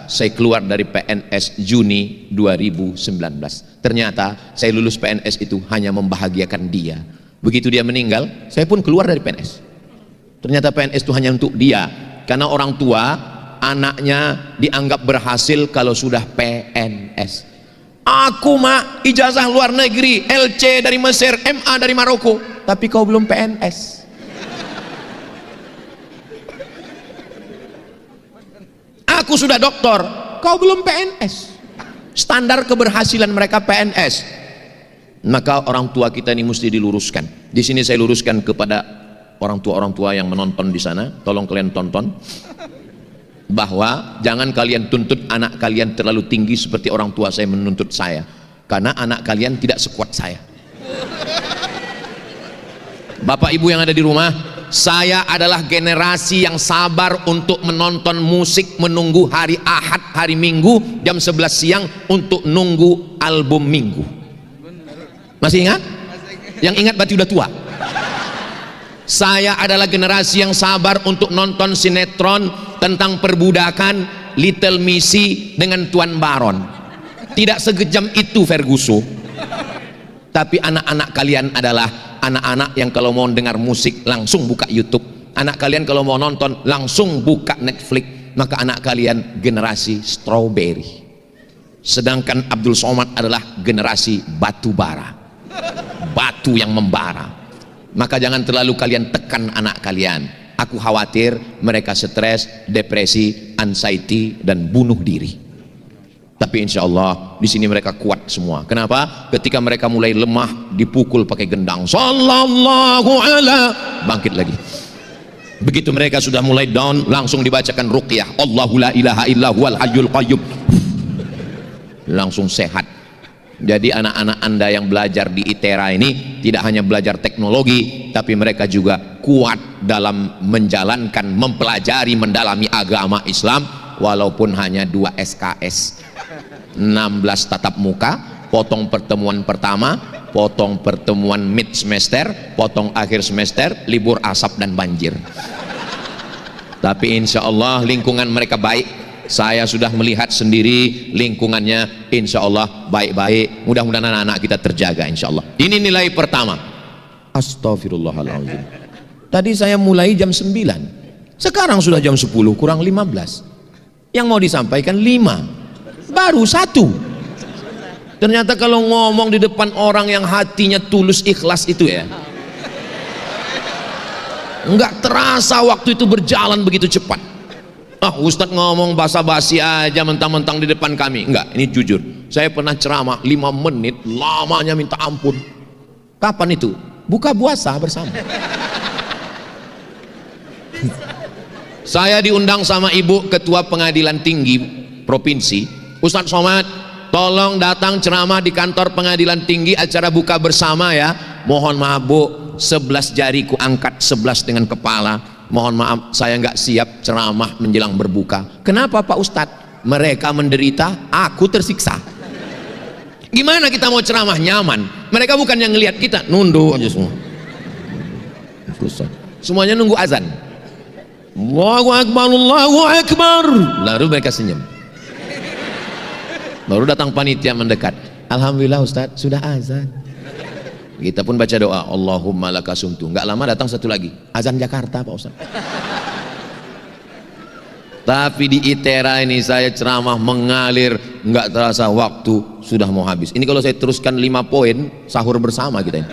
Saya keluar dari PNS Juni 2019. Ternyata saya lulus PNS itu hanya membahagiakan dia. Begitu dia meninggal, saya pun keluar dari PNS. Ternyata PNS itu hanya untuk dia, karena orang tua anaknya dianggap berhasil kalau sudah PNS. Aku mak ijazah luar negeri, LC dari Mesir, MA dari Maroko, tapi kau belum PNS. Aku sudah doktor, kau belum PNS. Standar keberhasilan mereka PNS. Maka orang tua kita ini mesti diluruskan. Di sini saya luruskan kepada orang tua yang menonton di sana, tolong kalian tonton, bahwa jangan kalian tuntut anak kalian terlalu tinggi seperti orang tua saya menuntut saya, karena anak kalian tidak sekuat saya. Bapak ibu yang ada di rumah, saya adalah generasi yang sabar untuk menonton musik, menunggu hari Ahad, hari Minggu jam 11 siang untuk nunggu album Minggu. Masih ingat? Yang ingat berarti udah tua. Saya adalah generasi yang sabar untuk nonton sinetron tentang perbudakan, Little Missy dengan Tuan Baron. Tidak sekejam itu Ferguson. Tapi anak-anak kalian adalah anak-anak yang kalau mau dengar musik langsung buka YouTube. Anak kalian kalau mau nonton langsung buka Netflix. Maka anak kalian generasi strawberry. Sedangkan Abdul Somad adalah generasi batu bara, batu yang membara. Maka jangan terlalu kalian tekan anak kalian. Aku khawatir mereka stres, depresi, anxiety, dan bunuh diri. Tapi insya Allah di sini mereka kuat semua. Kenapa? Ketika mereka mulai lemah, dipukul pakai gendang, sallallahu ala, bangkit lagi. Begitu mereka sudah mulai down, langsung dibacakan ruqyah, Allahu la ilaha illa huwal hayyul qayyum, langsung sehat. Jadi anak-anak Anda yang belajar di ITERA ini tidak hanya belajar teknologi, tapi mereka juga kuat dalam menjalankan, mempelajari, mendalami agama Islam, walaupun hanya 2 SKS, 16 tatap muka, potong pertemuan pertama, potong pertemuan mid semester, potong akhir semester, libur asap dan banjir. Tapi insya Allah lingkungan mereka baik. Saya sudah melihat sendiri lingkungannya, insya Allah baik-baik. Mudah-mudahan anak-anak kita terjaga insya Allah. Ini nilai pertama. Astagfirullahaladzim. Tadi saya mulai jam 9, sekarang sudah jam 10 kurang 15. Yang mau disampaikan 5, baru 1. Ternyata kalau ngomong di depan orang yang hatinya tulus ikhlas itu ya, enggak terasa waktu itu berjalan begitu cepat. Ustadz ngomong basa-basi aja mentang-mentang di depan kami. Enggak, ini jujur, saya pernah ceramah 5 menit, lamanya minta ampun. Kapan itu? Buka puasa bersama. Saya diundang sama ibu ketua pengadilan tinggi provinsi, Ustadz Somad, tolong datang ceramah di kantor pengadilan tinggi, acara buka bersama ya. Mohon maaf bu, 11 jariku angkat, 11 dengan kepala. Mohon maaf, saya nggak siap ceramah menjelang berbuka. Kenapa Pak Ustadz? Mereka menderita, aku tersiksa. Gimana kita mau ceramah nyaman? Mereka bukan yang ngelihat kita, nunduk aja semua. Semuanya nunggu azan. Allahu Akbar, Allahu Akbar. Lalu mereka senyum. Baru datang panitia mendekat. Alhamdulillah Ustadz, sudah azan. Kita pun baca doa, Allahumma lakasumtu. Nggak lama datang satu lagi, azan Jakarta Pak Ustaz. Tapi di ITERA ini saya ceramah mengalir, nggak terasa waktu sudah mau habis. Ini kalau saya teruskan 5 poin, sahur bersama kita ini.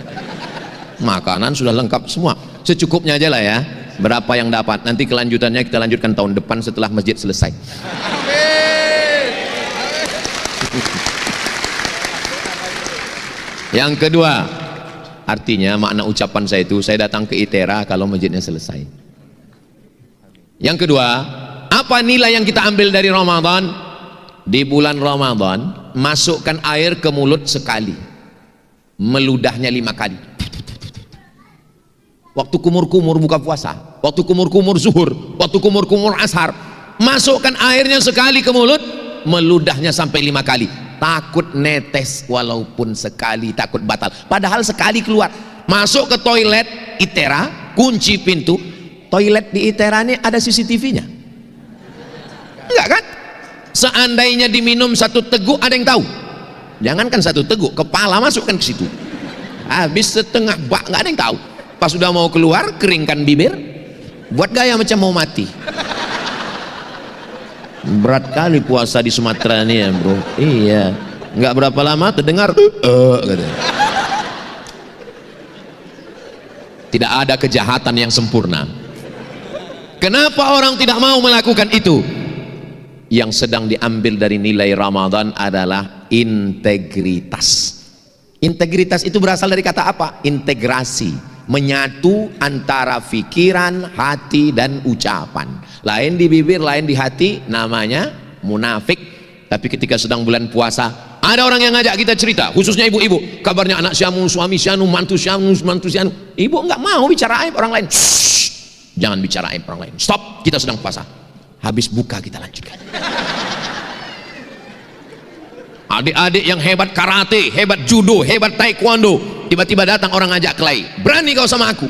Makanan sudah lengkap semua. Secukupnya aja lah ya. Berapa yang dapat? Nanti kelanjutannya kita lanjutkan tahun depan setelah masjid selesai. Yang kedua, artinya makna ucapan saya itu, saya datang ke ITERA kalau masjidnya selesai. Yang kedua, apa nilai yang kita ambil dari Ramadan? Di bulan Ramadan, masukkan air ke mulut sekali, meludahnya 5 kali. Waktu kumur-kumur buka puasa, waktu kumur-kumur zuhur, waktu kumur-kumur ashar, masukkan airnya sekali ke mulut, meludahnya sampai 5 kali. Takut netes walaupun sekali, takut batal. Padahal sekali keluar. Masuk ke toilet ITERA, kunci pintu. Toilet di ITERA ini ada CCTV-nya? Enggak kan? Seandainya diminum 1 teguk, ada yang tahu? Jangankan 1 teguk, kepala masukkan ke situ. Habis setengah bak, nggak ada yang tahu. Pas sudah mau keluar, keringkan bibir, buat gaya macam mau mati. Berat kali puasa di Sumatera ini ya bro. Iya, nggak berapa lama terdengar gitu. Tidak ada kejahatan yang sempurna. Kenapa orang tidak mau melakukan itu? Yang sedang diambil dari nilai Ramadan adalah integritas. Integritas itu berasal dari kata apa? Integrasi, menyatu antara pikiran, hati dan ucapan. Lain di bibir, lain di hati, namanya munafik. Tapi ketika sedang bulan puasa, ada orang yang ngajak kita cerita, khususnya ibu-ibu, kabarnya anak siamu, suami sianu, mantu sianu, mantu sianu. Ibu nggak mau bicara aib orang lain. Shh, jangan bicara aib orang lain. Stop, kita sedang puasa. Habis buka kita lanjutkan. Adik-adik yang hebat karate, hebat judo, hebat taekwondo, tiba-tiba datang orang ngajak kelahi. Berani kau sama aku?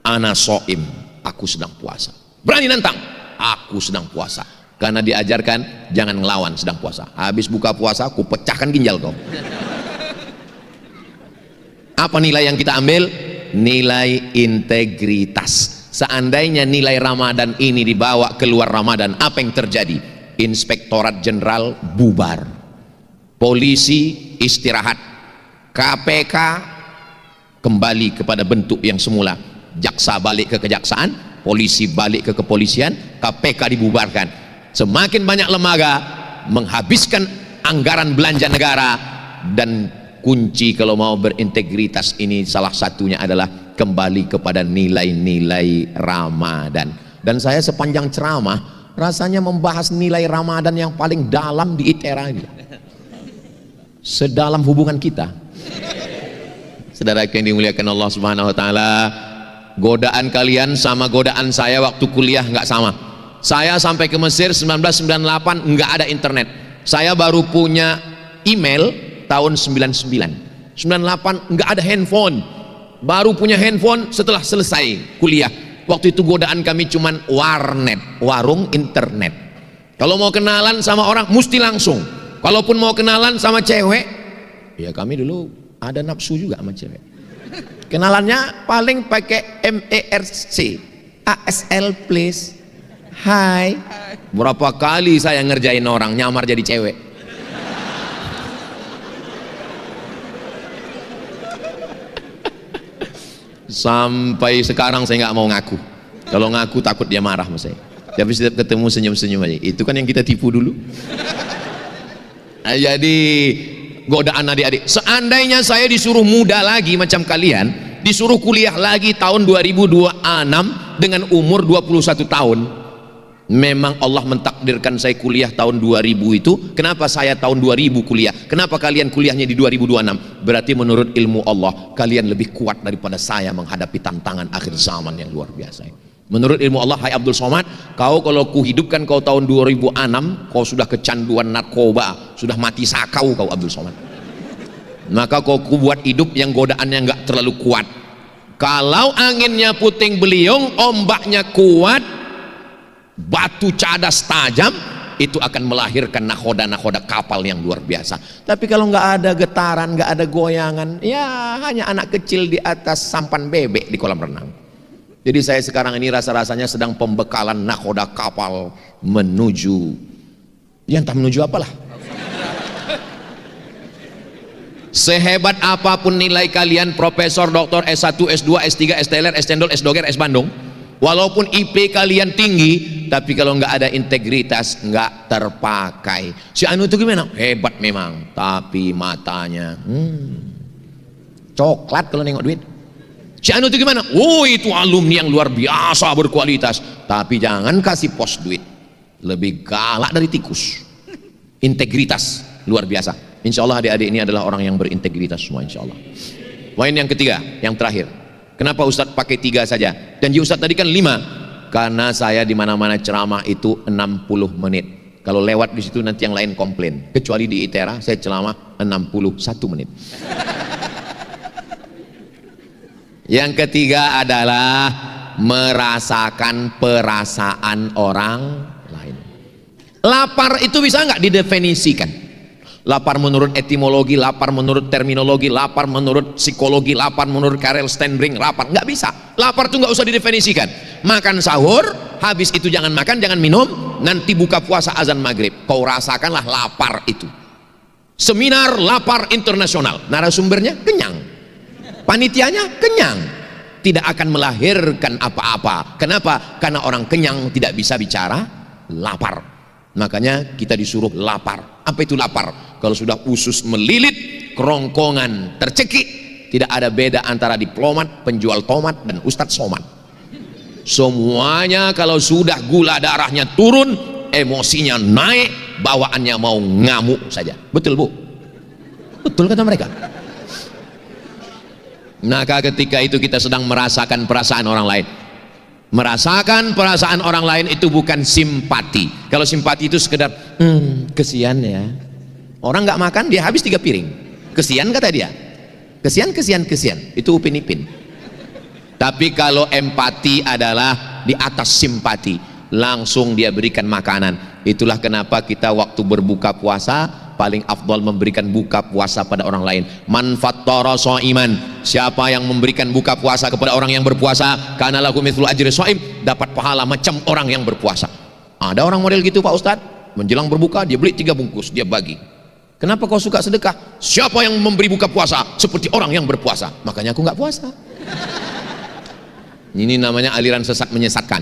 Ana soim, aku sedang puasa. Berani nantang? Aku sedang puasa. Karena diajarkan jangan ngelawan sedang puasa. Habis buka puasa, aku pecahkan ginjal kau. Apa nilai yang kita ambil? Nilai integritas. Seandainya nilai Ramadan ini dibawa keluar Ramadan, apa yang terjadi? Inspektorat Jenderal bubar, polisi istirahat, KPK kembali kepada bentuk yang semula, jaksa balik ke kejaksaan, polisi balik ke kepolisian, KPK dibubarkan. Semakin banyak lembaga menghabiskan anggaran belanja negara, dan kunci kalau mau berintegritas ini salah satunya adalah kembali kepada nilai-nilai Ramadan. Dan saya sepanjang ceramah rasanya membahas nilai Ramadan yang paling dalam di ITERA ini, sedalam hubungan kita. Saudara yang dimuliakan Allah Subhanahu wa taala, godaan kalian sama godaan saya waktu kuliah nggak sama. Saya sampai ke Mesir 1998 nggak ada internet. Saya baru punya email tahun 99. 98 nggak ada handphone. Baru punya handphone setelah selesai kuliah. Waktu itu godaan kami cuman warnet, warung internet. Kalau mau kenalan sama orang mesti langsung. Kalaupun mau kenalan sama cewek, ya kami dulu ada nafsu juga sama cewek. Kenalannya paling pakai MERC, ASL please. Hai. Berapa kali saya ngerjain orang nyamar jadi cewek. Sampai sekarang saya nggak mau ngaku. Kalau ngaku takut dia marah sama saya. Tapi setiap ketemu senyum-senyum aja. Itu kan yang kita tipu dulu. Jadi godaan adik-adik. Seandainya saya disuruh muda lagi macam kalian, disuruh kuliah lagi tahun 2026 dengan umur 21 tahun, memang Allah mentakdirkan saya kuliah tahun 2000 itu. Kenapa saya tahun 2000 kuliah? Kenapa kalian kuliahnya di 2026? Berarti menurut ilmu Allah kalian lebih kuat daripada saya menghadapi tantangan akhir zaman yang luar biasa. Menurut ilmu Allah, hai Abdul Somad, kau kalau kuhidupkan kau tahun 2006, kau sudah kecanduan narkoba, sudah mati sakau kau Abdul Somad. Maka kau kubuat hidup yang godaannya enggak terlalu kuat. Kalau anginnya puting beliung, ombaknya kuat, batu cadas tajam, itu akan melahirkan nahoda-nahoda kapal yang luar biasa. Tapi kalau nggak ada getaran, nggak ada goyangan, ya hanya anak kecil di atas sampan bebek di kolam renang. Jadi saya sekarang ini rasa-rasanya sedang pembekalan nakoda kapal menuju, ya entah menuju apalah. Sehebat apapun nilai kalian profesor, doktor, S1, S2, S3, STLR, S-Cendol, S-Doger, S-Bandung, walaupun IP kalian tinggi, tapi kalau nggak ada integritas nggak terpakai. Si Anu itu gimana? Hebat memang, tapi matanya coklat kalau nengok duit. Si Anu itu gimana? Oh, itu alumni yang luar biasa berkualitas, tapi jangan kasih pos duit, lebih galak dari tikus. Integritas luar biasa. Insya Allah adik-adik ini adalah orang yang berintegritas semua, insya Allah. Poin yang ketiga, yang terakhir. Kenapa Ustadz pakai 3 saja? Janji Ustadz tadi kan 5. Karena saya di mana-mana ceramah itu 60 menit. Kalau lewat di situ nanti yang lain komplain. Kecuali di ITERA saya ceramah 61 menit. Yang ketiga adalah merasakan perasaan orang lain. Lapar itu bisa nggak didefinisikan? Lapar menurut etimologi, lapar menurut terminologi, lapar menurut psikologi, lapar menurut Karel Steinbrink, lapar nggak bisa. Lapar itu nggak usah didefinisikan. Makan sahur, habis itu jangan makan, jangan minum, nanti buka puasa azan maghrib. Kau rasakanlah lapar itu. Seminar lapar internasional, narasumbernya kenyang, panitianya kenyang, tidak akan melahirkan apa-apa. Kenapa? Karena orang kenyang tidak bisa bicara lapar. Makanya kita disuruh lapar. Apa itu lapar? Kalau sudah usus melilit, kerongkongan tercekik, tidak ada beda antara diplomat, penjual tomat, dan Ustadz Somad. Semuanya kalau sudah gula darahnya turun, emosinya naik, bawaannya mau ngamuk saja. Betul Bu? Betul kata mereka. Maka ketika itu kita sedang merasakan perasaan orang lain. Merasakan perasaan orang lain itu bukan simpati. Kalau simpati itu sekedar kesian ya. Orang nggak makan dia habis 3 piring. Kesian kata dia. Kesian. Itu Upin Ipin. Tapi kalau empati adalah di atas simpati, langsung dia berikan makanan. Itulah kenapa kita waktu berbuka puasa paling afdal memberikan buka puasa pada orang lain. Man fattara shaiman, siapa yang memberikan buka puasa kepada orang yang berpuasa, kana lahu mithlu ajri shaim, dapat pahala macam orang yang berpuasa. Ada orang model gitu Pak Ustadz, menjelang berbuka dia beli 3 bungkus, dia bagi. Kenapa kau suka sedekah? Siapa yang memberi buka puasa seperti orang yang berpuasa, makanya aku nggak puasa. Ini namanya aliran sesat menyesatkan.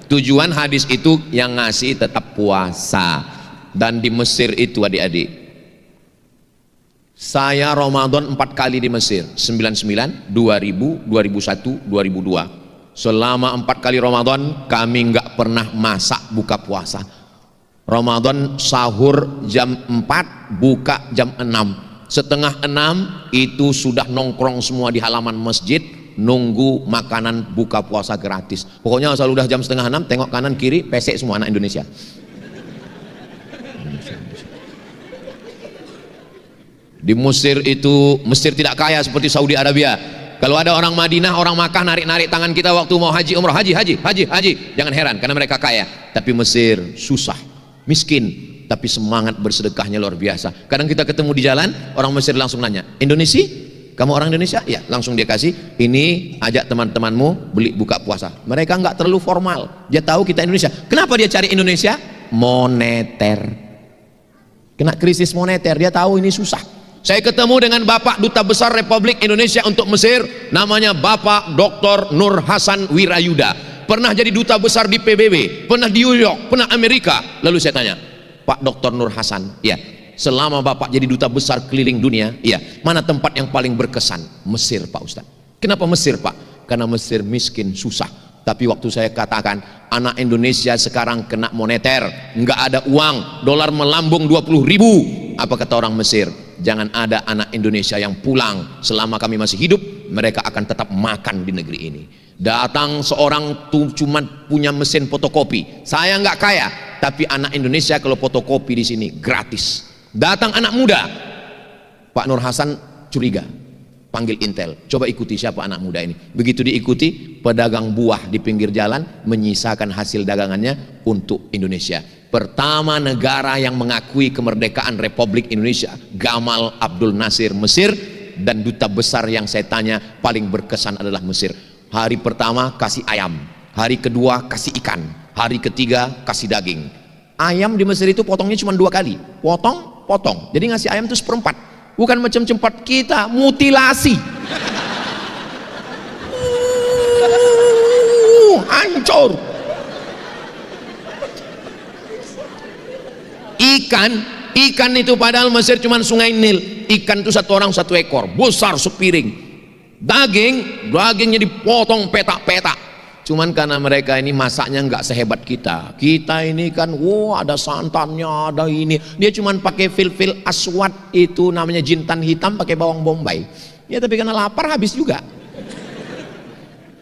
Tujuan hadis itu yang ngasih tetap puasa. Dan di Mesir itu adik-adik, saya Ramadan 4 kali di Mesir, 99, 2000, 2001, 2002. Selama 4 kali Ramadan kami nggak pernah masak buka puasa. Ramadan sahur jam 4, buka jam 6. Setengah 6 itu sudah nongkrong semua di halaman masjid, nunggu makanan buka puasa gratis. Pokoknya asal udah jam setengah 6, tengok kanan kiri, pesek semua anak Indonesia. Di Mesir itu, Mesir tidak kaya seperti Saudi Arabia. Kalau ada orang Madinah, orang Makkah narik-narik tangan kita waktu mau haji umrah, haji, jangan heran karena mereka kaya. Tapi Mesir susah, miskin, tapi semangat bersedekahnya luar biasa. Kadang kita ketemu di jalan, orang Mesir langsung nanya, Indonesia? Kamu orang Indonesia? Ya, langsung dia kasih, ini ajak teman-temanmu beli buka puasa. Mereka nggak terlalu formal, dia tahu kita Indonesia. Kenapa dia cari Indonesia? Moneter. Kena krisis moneter, dia tahu ini susah. Saya ketemu dengan Bapak Duta Besar Republik Indonesia untuk Mesir, namanya Bapak Dr. Nur Hasan Wirayuda. Pernah jadi duta besar di PBB, pernah di New York, pernah Amerika. Lalu saya tanya, Pak Dr. Nur Hasan, ya, selama Bapak jadi duta besar keliling dunia, ya, mana tempat yang paling berkesan? Mesir Pak Ustadz. Kenapa Mesir Pak? Karena Mesir miskin, susah. Tapi waktu saya katakan, anak Indonesia sekarang kena moneter, nggak ada uang, dolar melambung 20.000. Apa kata orang Mesir? Jangan ada anak Indonesia yang pulang selama kami masih hidup, mereka akan tetap makan di negeri ini. Datang seorang tuh cuma punya mesin fotokopi, saya nggak kaya, tapi anak Indonesia kalau fotokopi di sini gratis. Datang anak muda, Pak Nur Hasan curiga, panggil Intel, coba ikuti siapa anak muda ini. Begitu diikuti, pedagang buah di pinggir jalan menyisakan hasil dagangannya untuk Indonesia. Pertama negara yang mengakui kemerdekaan Republik Indonesia, Gamal Abdul Nasir Mesir. Dan duta besar yang saya tanya paling berkesan adalah Mesir. Hari pertama kasih ayam, hari kedua kasih ikan, hari ketiga kasih daging. Ayam di Mesir itu potongnya cuma 2 kali, potong. Jadi ngasih ayam itu 1/4. Bukan macam tempat kita mutilasi. Hancur. Ikan itu padahal Mesir cuma sungai Nil. Ikan itu 1 orang 1 ekor, besar sepiring. Dagingnya dipotong petak-petak. Cuman karena mereka ini masaknya nggak sehebat kita. Kita ini kan, ada santannya, ada ini. Dia cuman pakai fil aswad, itu namanya jintan hitam, pakai bawang bombay. Ya tapi karena lapar habis juga.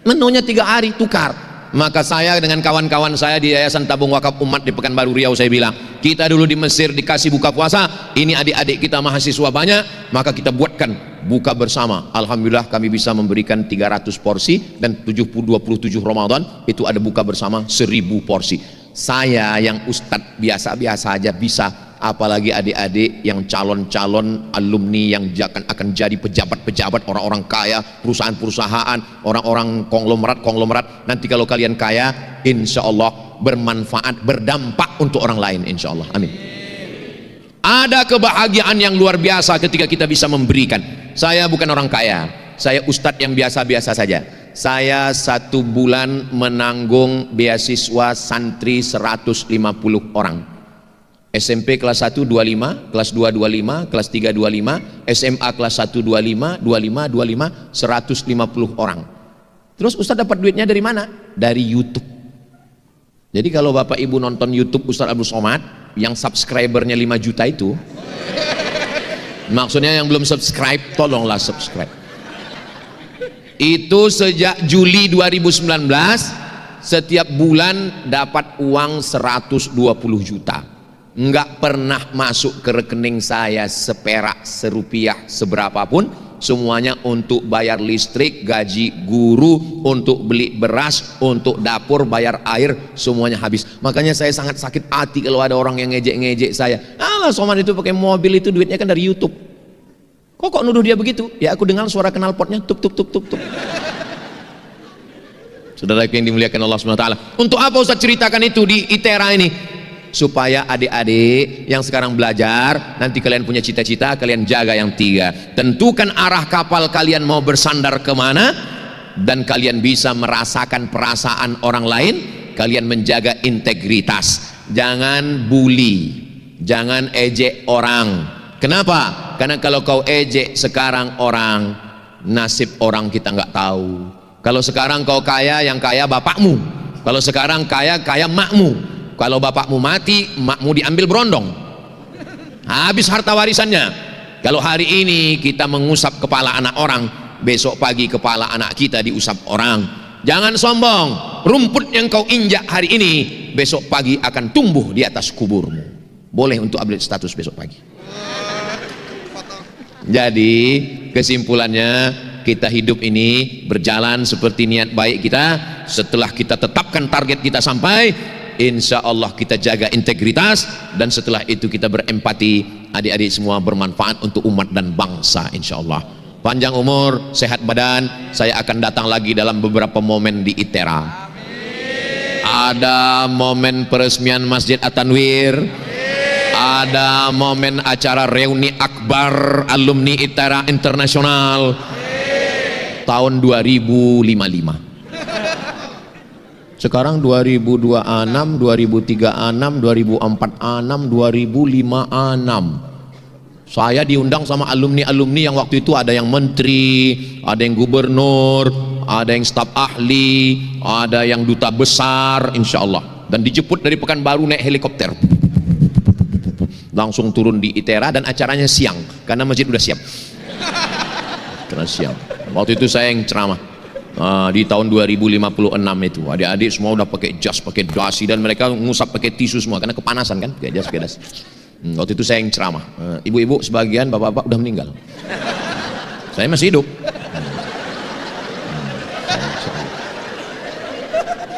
Menunya 3 hari tukar. Maka saya dengan kawan-kawan saya di Yayasan Tabung Wakaf Umat di Pekanbaru Riau, saya bilang, kita dulu di Mesir dikasih buka puasa, ini adik-adik kita mahasiswa banyak, maka kita buatkan buka bersama. Alhamdulillah kami bisa memberikan 300 porsi, dan 27 Ramadan itu ada buka bersama 1000 porsi. Saya yang ustadz biasa-biasa aja bisa, apalagi adik-adik yang calon-calon alumni yang akan jadi pejabat-pejabat, orang-orang kaya, perusahaan-perusahaan, orang-orang konglomerat. Nanti kalau kalian kaya, insya Allah bermanfaat, berdampak untuk orang lain, insya Allah. Amin. Ada kebahagiaan yang luar biasa ketika kita bisa memberikan. Saya bukan orang kaya, saya ustadz yang biasa-biasa saja. Saya 1 bulan menanggung beasiswa santri 150 orang. SMP kelas 1 25, kelas 2 25, kelas 3 25, SMA kelas 1 25, 150 orang. Terus Ustaz dapat duitnya dari mana? Dari YouTube. Jadi kalau Bapak Ibu nonton YouTube Ustaz Abdul Somad yang subscribernya 5 juta itu, maksudnya yang belum subscribe, tolonglah subscribe. Itu sejak Juli 2019 setiap bulan dapat uang 120 juta. Enggak pernah masuk ke rekening saya seperak, serupiah, seberapapun. Semuanya untuk bayar listrik, gaji guru, untuk beli beras, untuk dapur, bayar air, semuanya habis. Makanya saya sangat sakit hati kalau ada orang yang ngejek-ngejek saya. Alah, Somad itu pakai mobil itu duitnya kan dari YouTube. Kok nuduh dia begitu? Ya aku dengar suara knalpotnya tuk tuk tuk tuk tuk. Saudara yang dimuliakan Allah SWT, untuk apa Ustaz ceritakan itu di ITERA ini? Supaya adik-adik yang sekarang belajar, nanti kalian punya cita-cita, kalian jaga yang 3. Tentukan arah kapal kalian mau bersandar kemana, dan kalian bisa merasakan perasaan orang lain. Kalian menjaga integritas, jangan bully, jangan ejek orang. Kenapa? Karena kalau kau ejek sekarang orang, nasib orang kita nggak tahu. Kalau sekarang kau kaya, yang kaya bapakmu. Kalau sekarang kaya makmu. Kalau bapakmu mati, makmu diambil berondong, habis harta warisannya. Kalau hari ini kita mengusap kepala anak orang, besok pagi kepala anak kita diusap orang. Jangan sombong. Rumput yang kau injak hari ini, besok pagi akan tumbuh di atas kuburmu. Boleh untuk update status besok pagi. Jadi kesimpulannya, kita hidup ini berjalan seperti niat baik kita. Setelah kita tetapkan target kita sampai, insya Allah kita jaga integritas, dan setelah itu kita berempati. Adik-adik semua bermanfaat untuk umat dan bangsa, insya Allah. Panjang umur, sehat badan. Saya akan datang lagi dalam beberapa momen di ITERA. Ada momen peresmian Masjid At-Tanwir, ada momen acara reuni akbar alumni ITERA internasional tahun 2055. Sekarang 2026, 2036, 2046, 2056. Saya diundang sama alumni-alumni yang waktu itu ada yang menteri, ada yang gubernur, ada yang staf ahli, ada yang duta besar, insya Allah. Dan dijemput dari Pekanbaru naik helikopter, langsung turun di ITERA, dan acaranya siang karena masjid udah siap. Karena siap. Waktu itu saya yang ceramah. Di tahun 2056 itu adik-adik semua udah pakai jas, pakai dasi, dan mereka ngusap pakai tisu semua karena kepanasan kan, pakai jas, pakai dasi. Waktu itu saya yang ceramah. Ibu-ibu sebagian, bapak-bapak udah meninggal. Saya masih hidup.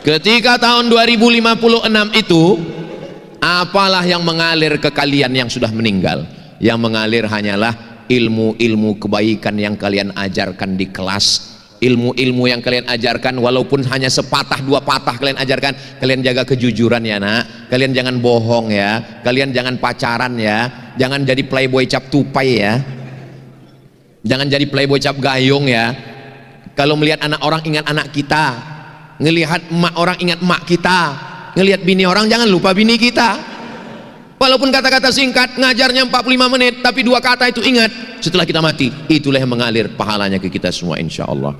Ketika tahun 2056 itu, apalah yang mengalir ke kalian yang sudah meninggal? Yang mengalir hanyalah ilmu-ilmu kebaikan yang kalian ajarkan di kelas, ilmu-ilmu yang kalian ajarkan, walaupun hanya sepatah dua patah kalian ajarkan, kalian jaga kejujuran ya nak, kalian jangan bohong ya, kalian jangan pacaran ya, jangan jadi playboy cap tupai ya, jangan jadi playboy cap gayung ya. Kalau melihat anak orang ingat anak kita, ngelihat emak orang ingat emak kita, ngelihat bini orang jangan lupa bini kita. Walaupun kata-kata singkat, ngajarnya 45 menit, tapi dua kata itu ingat setelah kita mati, itulah yang mengalir pahalanya ke kita semua insya Allah.